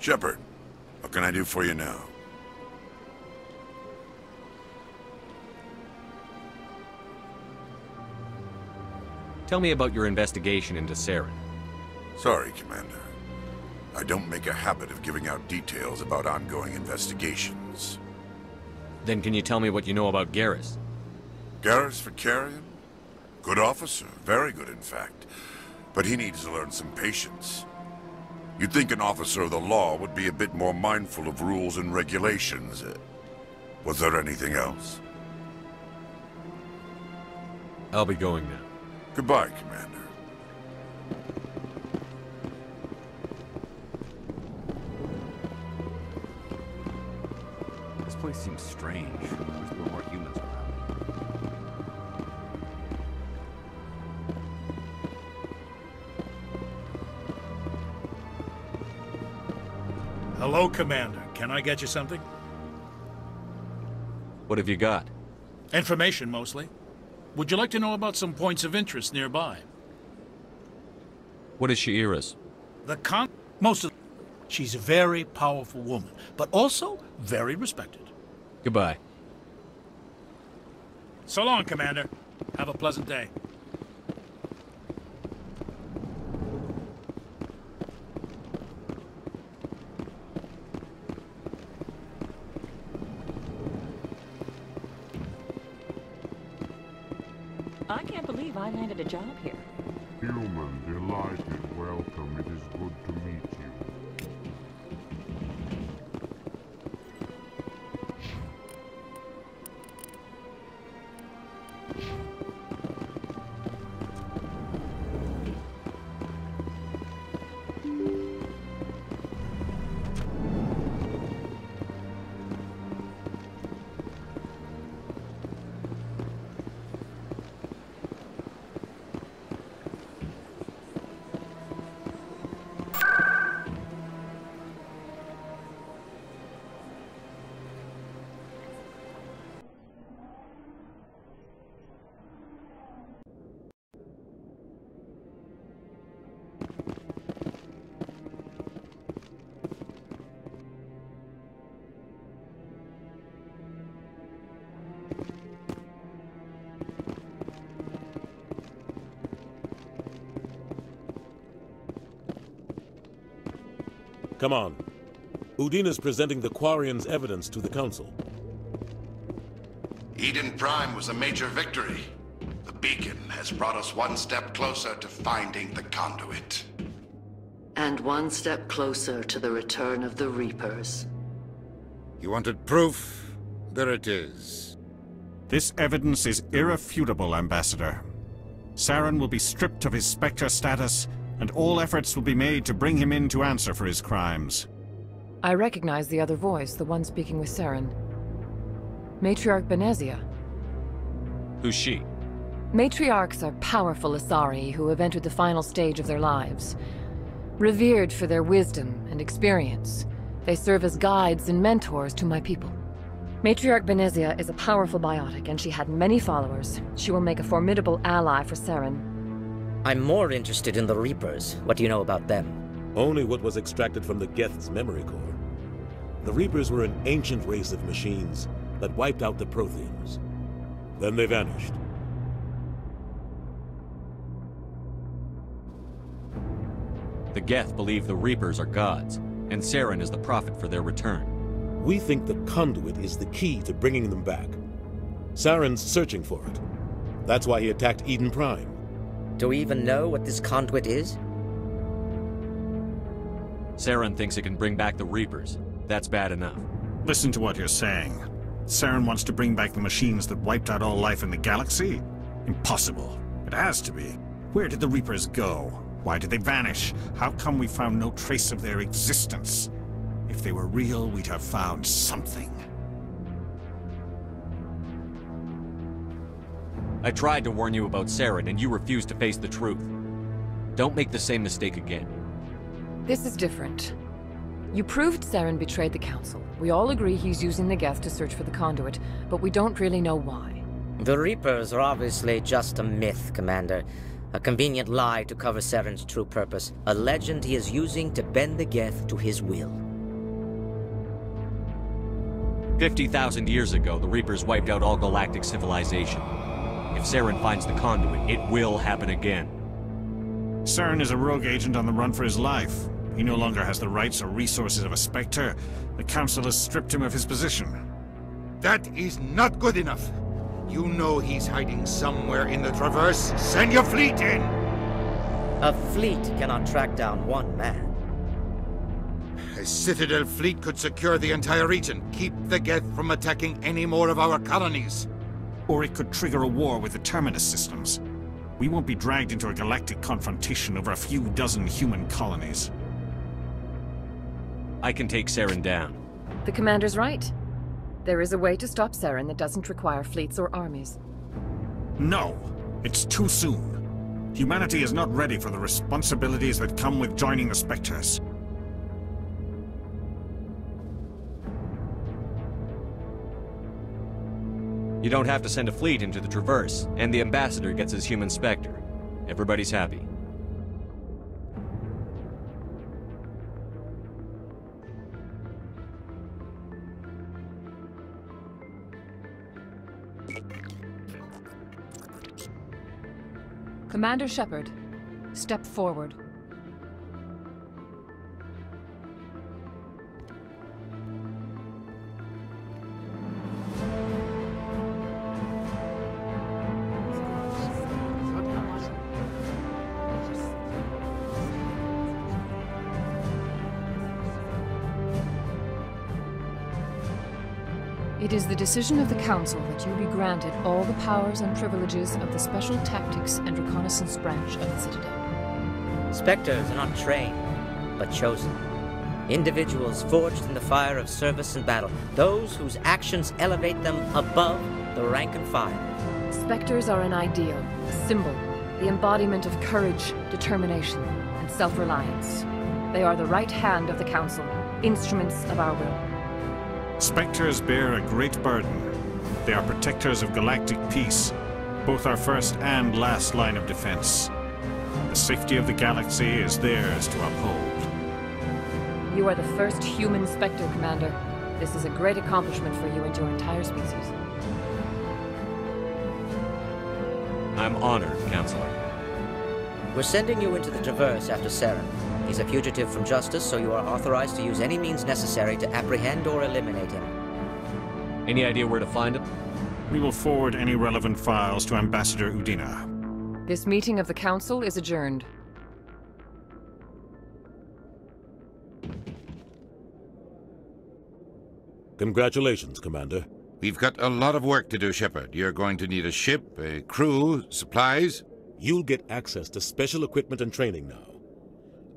B: Shepard, what can I do for you now?
D: Tell me about your investigation into Saren.
B: Sorry, Commander. I don't make a habit of giving out details about ongoing investigations.
D: Then can you tell me what you know about Garrus?
B: Garrus Vakarian? Good officer, very good in fact. But he needs to learn some patience. You'd think an officer of the law would be a bit more mindful of rules and regulations. Was there anything else?
D: I'll be going now.
B: Goodbye, Commander.
E: This place seems strange. Wish there were more humans around.
W: Hello, Commander. Can I get you something?
D: What have you got?
W: Information, mostly. Would you like to know about some points of interest nearby?
D: What is Sha'ira's?
W: Most of... She's a very powerful woman, but also very respected.
D: Goodbye.
W: So long, Commander. Have a pleasant day.
X: I can't believe I landed a job here.
Y: Human, delighted, welcome. It is good to meet you.
I: Come on. Udina's presenting the Quarians' evidence to the Council.
N: Eden Prime was a major victory. The beacon has brought us one step closer to finding the conduit.
P: And one step closer to the return of the Reapers.
Q: You wanted proof? There it is.
R: This evidence is irrefutable, Ambassador. Saren will be stripped of his Spectre status, and all efforts will be made to bring him in to answer for his crimes.
V: I recognize the other voice, the one speaking with Saren. Matriarch Benezia.
D: Who's she?
V: Matriarchs are powerful Asari who have entered the final stage of their lives. Revered for their wisdom and experience, they serve as guides and mentors to my people. Matriarch Benezia is a powerful biotic, and she had many followers. She will make a formidable ally for Saren.
Z: I'm more interested in the Reapers. What do you know about them?
I: Only what was extracted from the Geth's memory core. The Reapers were an ancient race of machines that wiped out the Protheans. Then they vanished.
D: The Geth believe the Reapers are gods, and Saren is the prophet for their return.
I: We think the conduit is the key to bringing them back. Saren's searching for it. That's why he attacked Eden Prime.
Z: Do we even know what this conduit is?
D: Saren thinks it can bring back the Reapers. That's bad enough.
R: Listen to what you're saying. Saren wants to bring back the machines that wiped out all life in the galaxy? Impossible. It has to be. Where did the Reapers go? Why did they vanish? How come we found no trace of their existence? If they were real, we'd have found something.
D: I tried to warn you about Saren, and you refused to face the truth. Don't make the same mistake again.
V: This is different. You proved Saren betrayed the Council. We all agree he's using the Geth to search for the conduit, but we don't really know why.
Z: The Reapers are obviously just a myth, Commander. A convenient lie to cover Saren's true purpose. A legend he is using to bend the Geth to his will.
D: 50,000 years ago, the Reapers wiped out all galactic civilization. If Saren finds the conduit, it will happen again.
R: Saren is a rogue agent on the run for his life. He no longer has the rights or resources of a Spectre. The Council has stripped him of his position.
Q: That is not good enough. You know he's hiding somewhere in the Traverse. Send your fleet in!
Z: A fleet cannot track down one man.
Q: A Citadel fleet could secure the entire region, keep the Geth from attacking any more of our colonies.
R: Or it could trigger a war with the Terminus systems. We won't be dragged into a galactic confrontation over a few dozen human colonies.
D: I can take Saren down.
V: The Commander's right. There is a way to stop Saren that doesn't require fleets or armies.
R: No! It's too soon. Humanity is not ready for the responsibilities that come with joining the Spectres.
D: You don't have to send a fleet into the Traverse, and the Ambassador gets his human Spectre. Everybody's happy.
V: Commander Shepard, step forward. It is the decision of the Council that you be granted all the powers and privileges of the Special Tactics and Reconnaissance branch of the Citadel.
Z: Spectres are not trained, but chosen. Individuals forged in the fire of service and battle. Those whose actions elevate them above the rank and file.
V: Spectres are an ideal, a symbol, the embodiment of courage, determination, and self-reliance. They are the right hand of the Council, instruments of our will.
R: Spectres bear a great burden. They are protectors of galactic peace, both our first and last line of defense. The safety of the galaxy is theirs to uphold.
V: You are the first human Spectre, Commander. This is a great accomplishment for you and your entire species.
D: I'm honored, Counselor.
Z: We're sending you into the Traverse after Saren. He's a fugitive from justice, so you are authorized to use any means necessary to apprehend or eliminate him.
D: Any idea where to find him?
R: We will forward any relevant files to Ambassador Udina.
V: This meeting of the Council is adjourned.
I: Congratulations, Commander.
Q: We've got a lot of work to do, Shepard. You're going to need a ship, a crew, supplies.
I: You'll get access to special equipment and training now.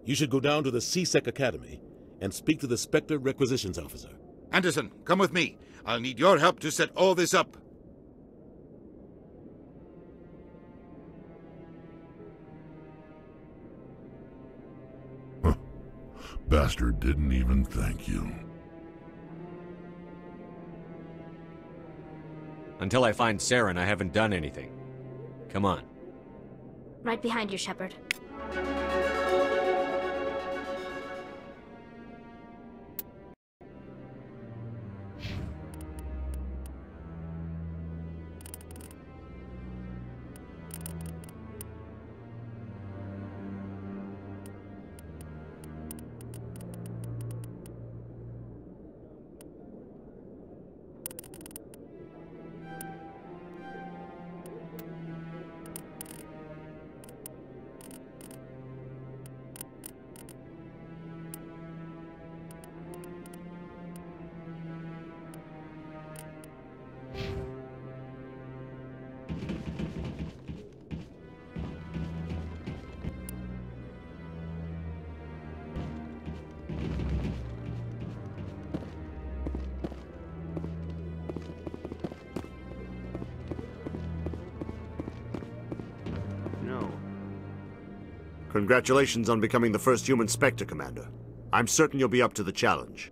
I: You should go down to the C-Sec Academy and speak to the Spectre Requisitions Officer.
Q: Anderson, come with me. I'll need your help to set all this up.
B: Bastard didn't even thank you.
D: Until I find Saren, I haven't done anything. Come on.
A: Right behind you, Shepard.
C: Congratulations on becoming the first human Spectre, Commander. I'm certain you'll be up to the challenge.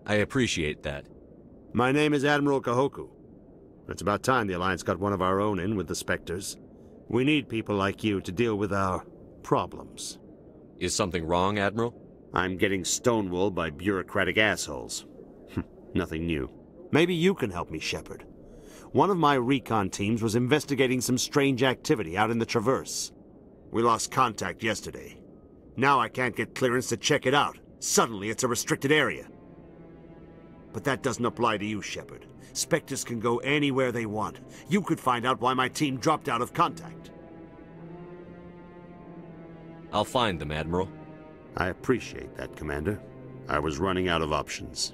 D: I appreciate that.
C: My name is Admiral Kahoku. It's about time the Alliance got one of our own in with the Spectres. We need people like you to deal with our problems.
D: Is something wrong, Admiral?
C: I'm getting stonewalled by bureaucratic assholes. Nothing new. Maybe you can help me, Shepard. One of my recon teams was investigating some strange activity out in the Traverse. We lost contact yesterday. Now I can't get clearance to check it out. Suddenly it's a restricted area. But that doesn't apply to you, Shepard. Spectres can go anywhere they want. You could find out why my team dropped out of contact.
D: I'll find them, Admiral.
C: I appreciate that, Commander. I was running out of options.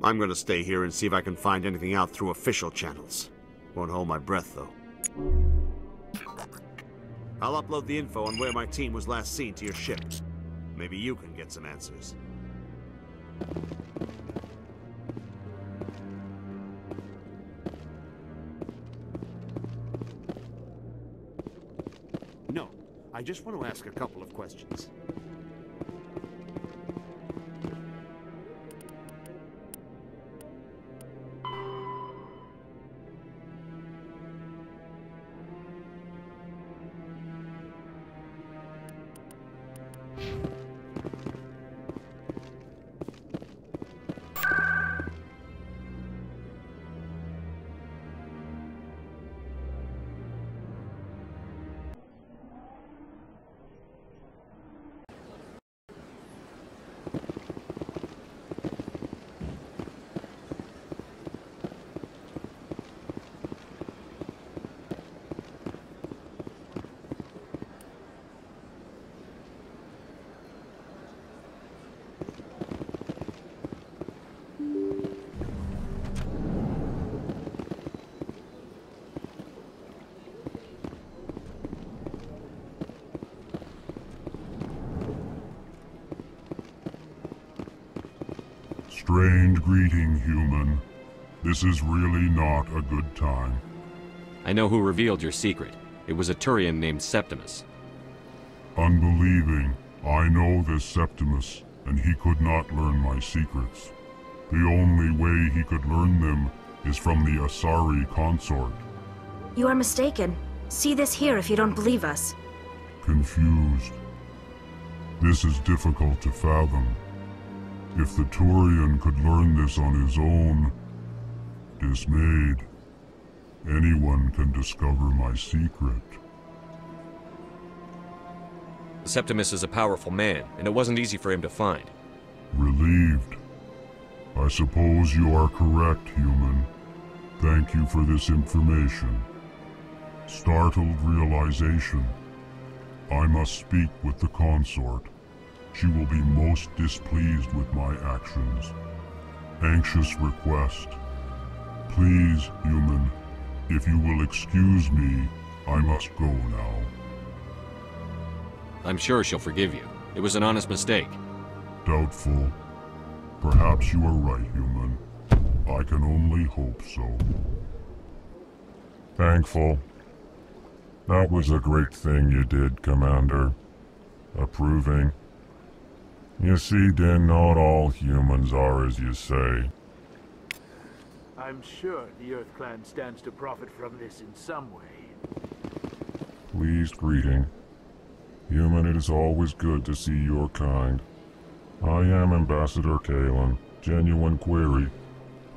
C: I'm gonna stay here and see if I can find anything out through official channels. Won't hold my breath, though. I'll upload the info on where my team was last seen to your ship. Maybe you can get some answers. No, I just want to ask a couple of questions.
Y: Strange greeting, human. This is really not a good time.
D: I know who revealed your secret. It was a Turian named Septimus.
Y: Unbelieving. I know this Septimus, and he could not learn my secrets. The only way he could learn them is from the Asari consort.
A: You are mistaken. See this here if you don't believe us.
Y: Confused. This is difficult to fathom. If the Turian could learn this on his own, dismayed, anyone can discover my secret.
D: Septimus is a powerful man, and it wasn't easy for him to find.
Y: Relieved. I suppose you are correct, human. Thank you for this information. Startled realization. I must speak with the consort. She will be most displeased with my actions. Anxious request. Please, human, if you will excuse me, I must go now.
D: I'm sure she'll forgive you. It was an honest mistake.
Y: Doubtful. Perhaps you are right, human. I can only hope so. Thankful. That was a great thing you did, Commander. Approving. You see, Din, not all humans are as you say.
G: I'm sure the Earth Clan stands to profit from this in some way.
Y: Pleased greeting. Human, it is always good to see your kind. I am Ambassador Kalen. Genuine query.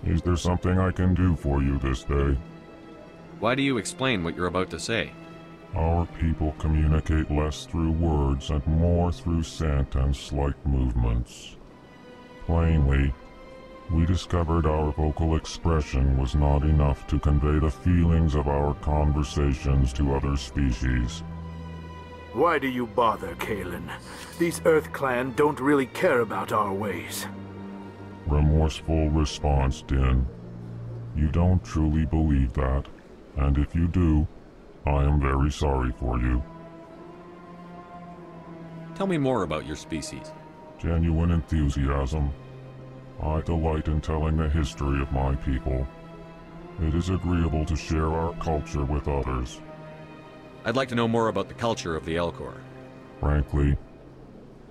Y: Is there something I can do for you this day?
D: Why do you explain what you're about to say?
Y: Our people communicate less through words and more through scent and slight movements. Plainly, we discovered our vocal expression was not enough to convey the feelings of our conversations to other species.
G: Why do you bother, Kalen? These Earth Clan don't really care about our ways.
Y: Remorseful response, Din. You don't truly believe that, and if you do, I am very sorry for you.
D: Tell me more about your species.
Y: Genuine enthusiasm. I delight in telling the history of my people. It is agreeable to share our culture with others.
D: I'd like to know more about the culture of the Elcor.
Y: Frankly,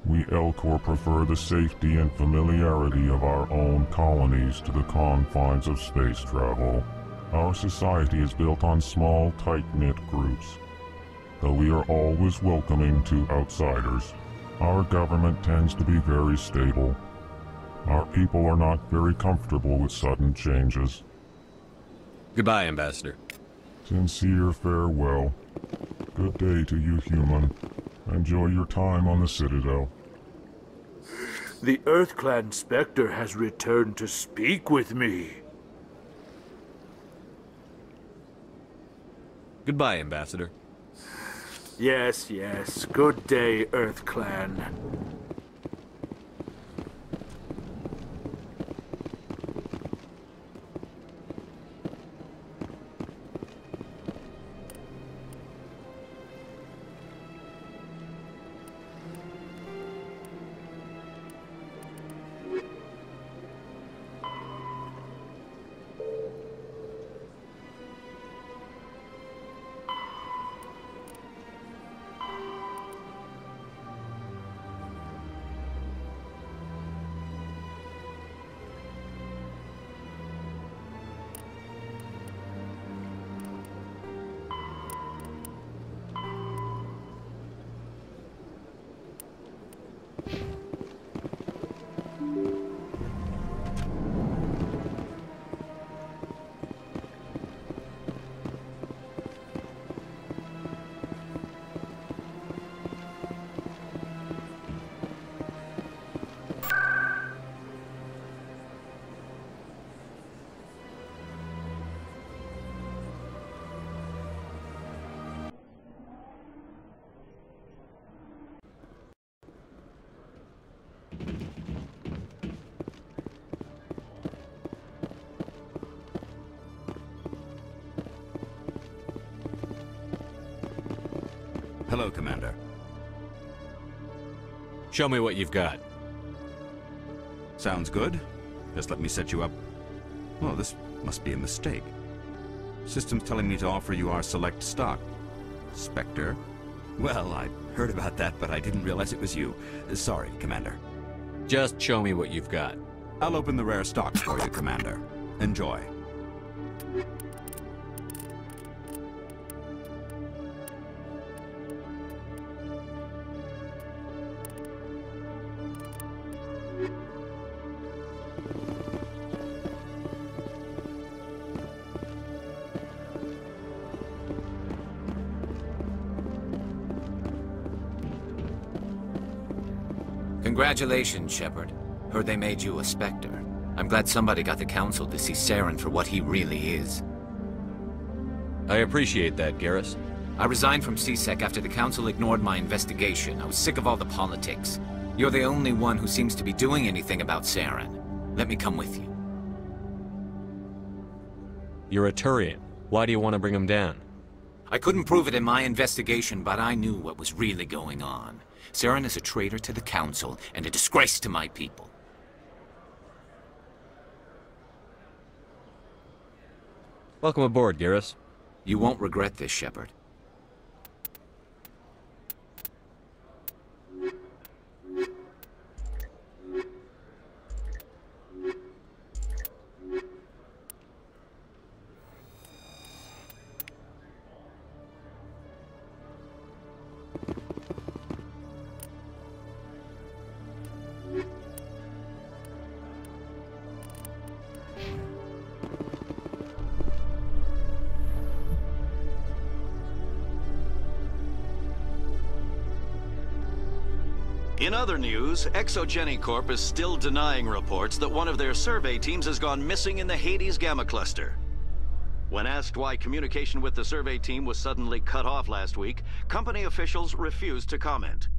Y: we Elcor prefer the safety and familiarity of our own colonies to the confines of space travel. Our society is built on small, tight-knit groups. Though we are always welcoming to outsiders, our government tends to be very stable. Our people are not very comfortable with sudden changes.
D: Goodbye, Ambassador.
Y: Sincere farewell. Good day to you, human. Enjoy your time on the Citadel.
G: The Earth Clan Spectre has returned to speak with me.
D: Goodbye, Ambassador.
G: Yes, yes. Good day, Earth Clan.
H: Hello, Commander.
D: Show me what you've got.
H: Sounds good. Just let me set you up. Well, this must be a mistake. System's telling me to offer you our select stock. Spectre? Well, I heard about that, but I didn't realize it was you. Sorry, Commander.
D: Just show me what you've got.
H: I'll open the rare stocks for you, Commander. Enjoy.
F: Congratulations, Shepard. Heard they made you a Spectre. I'm glad somebody got the Council to see Saren for what he really is.
D: I appreciate that, Garrus.
F: I resigned from C-Sec after the Council ignored my investigation. I was sick of all the politics. You're the only one who seems to be doing anything about Saren. Let me come with you.
D: You're a Turian. Why do you want to bring him down?
F: I couldn't prove it in my investigation, but I knew what was really going on. Saren is a traitor to the Council and a disgrace to my people.
D: Welcome aboard, Garrus.
F: You won't regret this, Shepard.
L: In other news, Exogeny Corp is still denying reports that one of their survey teams has gone missing in the Hades Gamma Cluster. When asked why communication with the survey team was suddenly cut off last week, company officials refused to comment.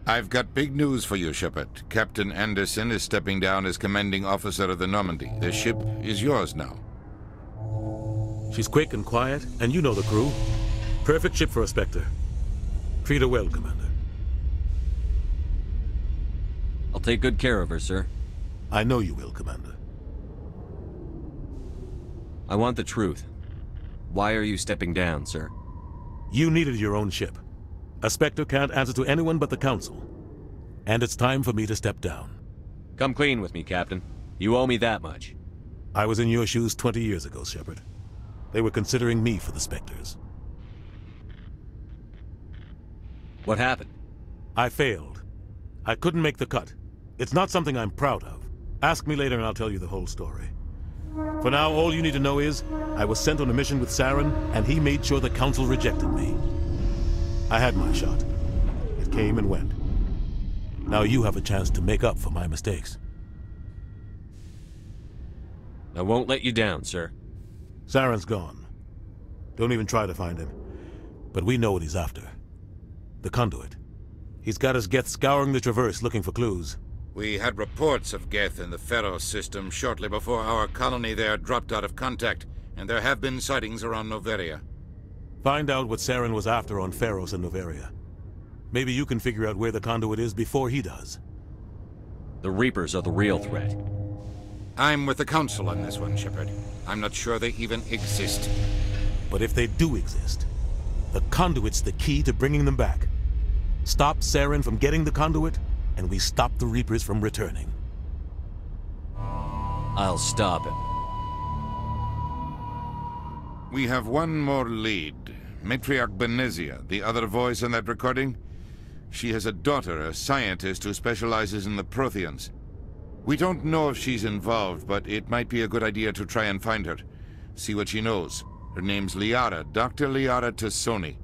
Q: I've got big news for you, Shepard. Captain Anderson is stepping down as commanding officer of the Normandy. The ship is yours now.
I: She's quick and quiet, and you know the crew. Perfect ship for a Spectre. Treat her well, Commander.
D: I'll take good care of her, sir.
I: I know you will, Commander.
D: I want the truth. Why are you stepping down, sir?
I: You needed your own ship. A Spectre can't answer to anyone but the Council. And it's time for me to step down.
D: Come clean with me, Captain. You owe me that much.
I: I was in your shoes 20 years ago, Shepard. They were considering me for the Spectres.
D: What happened?
I: I failed. I couldn't make the cut. It's not something I'm proud of. Ask me later and I'll tell you the whole story. For now, all you need to know is, I was sent on a mission with Saren, and he made sure the Council rejected me. I had my shot. It came and went. Now you have a chance to make up for my mistakes.
D: I won't let you down, sir.
I: Saren's gone. Don't even try to find him. But we know what he's after. The Conduit. He's got his Geth scouring the Traverse looking for clues.
Q: We had reports of Geth in the Pharos system shortly before our colony there dropped out of contact, and there have been sightings around Noveria.
I: Find out what Saren was after on Pharos and Noveria. Maybe you can figure out where the Conduit is before he does.
D: The Reapers are the real threat.
Q: I'm with the Council on this one, Shepard. I'm not sure they even exist.
I: But if they do exist, the Conduit's the key to bringing them back. Stop Saren from getting the Conduit, and we stop the Reapers from returning.
D: I'll stop him.
Q: We have one more lead. Matriarch Benezia, the other voice in that recording. She has a daughter, a scientist who specializes in the Protheans. We don't know if she's involved, but it might be a good idea to try and find her. See what she knows. Her name's Liara, Dr. Liara Tassoni.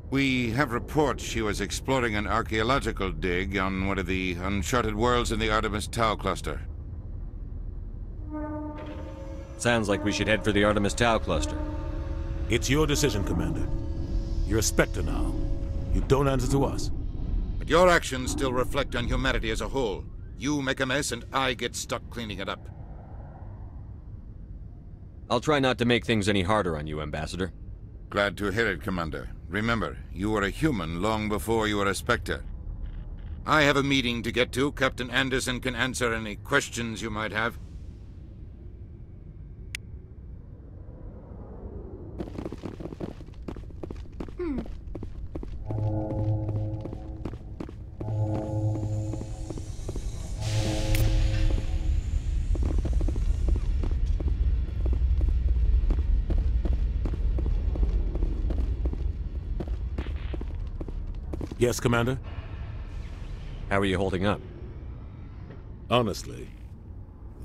Q: We have reports she was exploring an archaeological dig on one of the uncharted worlds in the Artemis Tau cluster.
D: Sounds like we should head for the Artemis Tau cluster.
I: It's your decision, Commander. You're a Spectre now. You don't answer to us.
Q: But your actions still reflect on humanity as a whole. You make a mess and I get stuck cleaning it up.
D: I'll try not to make things any harder on you, Ambassador.
Q: Glad to hear it, Commander. Remember, you were a human long before you were a Spectre. I have a meeting to get to. Captain Anderson can answer any questions you might have.
I: Yes, Commander?
D: How are you holding up?
I: Honestly,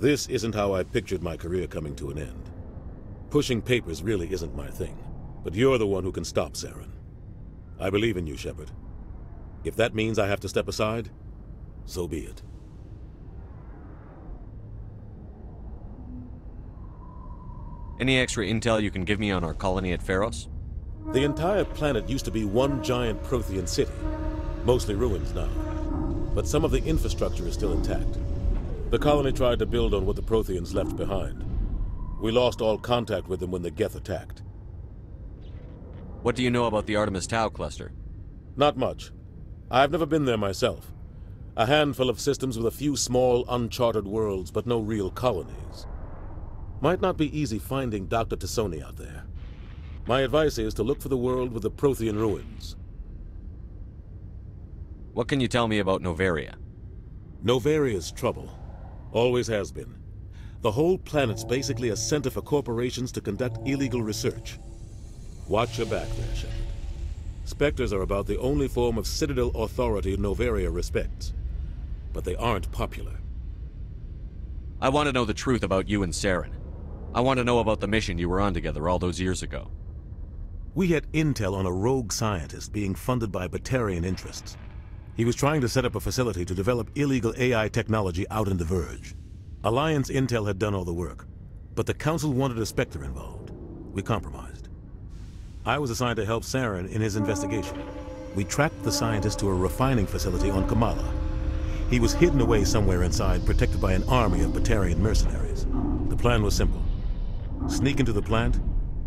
I: this isn't how I pictured my career coming to an end. Pushing papers really isn't my thing, but you're the one who can stop Saren. I believe in you, Shepard. If that means I have to step aside, so be it.
D: Any extra intel you can give me on our colony at Pharos?
I: The entire planet used to be one giant Prothean city, mostly ruins now. But some of the infrastructure is still intact. The colony tried to build on what the Protheans left behind. We lost all contact with them when the Geth attacked.
D: What do you know about the Artemis Tau cluster?
I: Not much. I've never been there myself. A handful of systems with a few small, uncharted worlds, but no real colonies. Might not be easy finding Dr. T'Soni out there. My advice is to look for the world with the Prothean ruins.
D: What can you tell me about Noveria?
I: Novaria's trouble. Always has been. The whole planet's basically a center for corporations to conduct illegal research. Watch your back there, Shepard. Spectres are about the only form of Citadel authority Noveria respects. But they aren't popular.
D: I want to know the truth about you and Saren. I want to know about the mission you were on together all those years ago.
I: We had intel on a rogue scientist being funded by Batarian interests. He was trying to set up a facility to develop illegal AI technology out in the Verge. Alliance intel had done all the work, but the Council wanted a Spectre involved. We compromised. I was assigned to help Saren in his investigation. We tracked the scientist to a refining facility on Kamala. He was hidden away somewhere inside, protected by an army of Batarian mercenaries. The plan was simple. Sneak into the plant,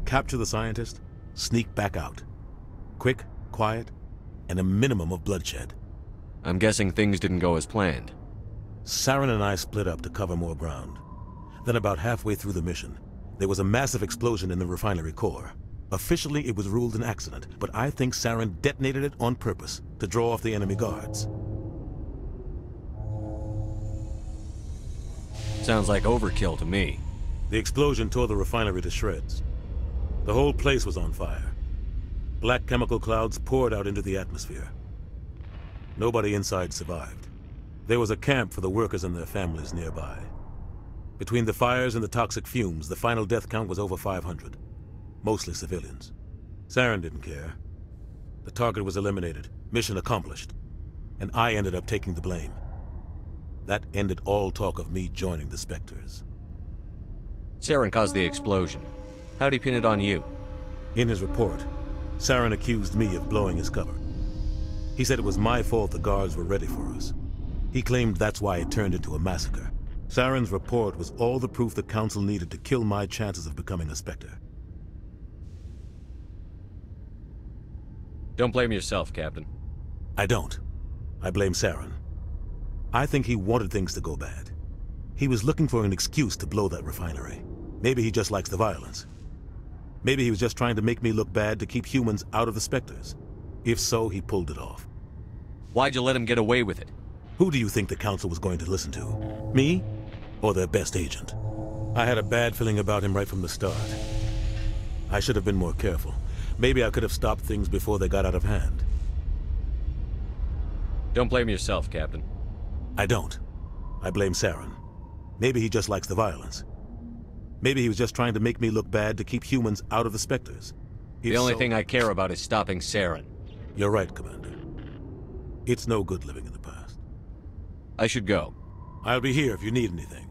I: capture the scientist, sneak back out. Quick, quiet, and a minimum of bloodshed.
D: I'm guessing things didn't go as planned.
I: Saren and I split up to cover more ground. Then about halfway through the mission, there was a massive explosion in the refinery core. Officially, it was ruled an accident, but I think Saren detonated it on purpose to draw off the enemy guards.
D: Sounds like overkill to me.
I: The explosion tore the refinery to shreds. The whole place was on fire. Black chemical clouds poured out into the atmosphere. Nobody inside survived. There was a camp for the workers and their families nearby. Between the fires and the toxic fumes, the final death count was over 500. Mostly civilians. Saren didn't care. The target was eliminated, mission accomplished. And I ended up taking the blame. That ended all talk of me joining the Spectres.
D: Saren caused the explosion. How'd he pin it on you?
I: In his report, Saren accused me of blowing his cover. He said it was my fault the guards were ready for us. He claimed that's why it turned into a massacre. Saren's report was all the proof the Council needed to kill my chances of becoming a Spectre.
D: Don't blame yourself, Captain.
I: I don't. I blame Saren. I think he wanted things to go bad. He was looking for an excuse to blow that refinery. Maybe he just likes the violence. Maybe he was just trying to make me look bad to keep humans out of the Spectres. If so, he pulled it off.
D: Why'd you let him get away with it?
I: Who do you think the Council was going to listen to? Me? Or their best agent? I had a bad feeling about him right from the start. I should have been more careful. Maybe I could have stopped things before they got out of hand.
D: Don't blame yourself, Captain.
I: I don't. I blame Saren. Maybe he just likes the violence. Maybe he was just trying to make me look bad to keep humans out of the Spectres.
D: The only thing I care about is stopping Saren.
I: You're right, Commander. It's no good living in the past.
D: I should go.
I: I'll be here if you need anything.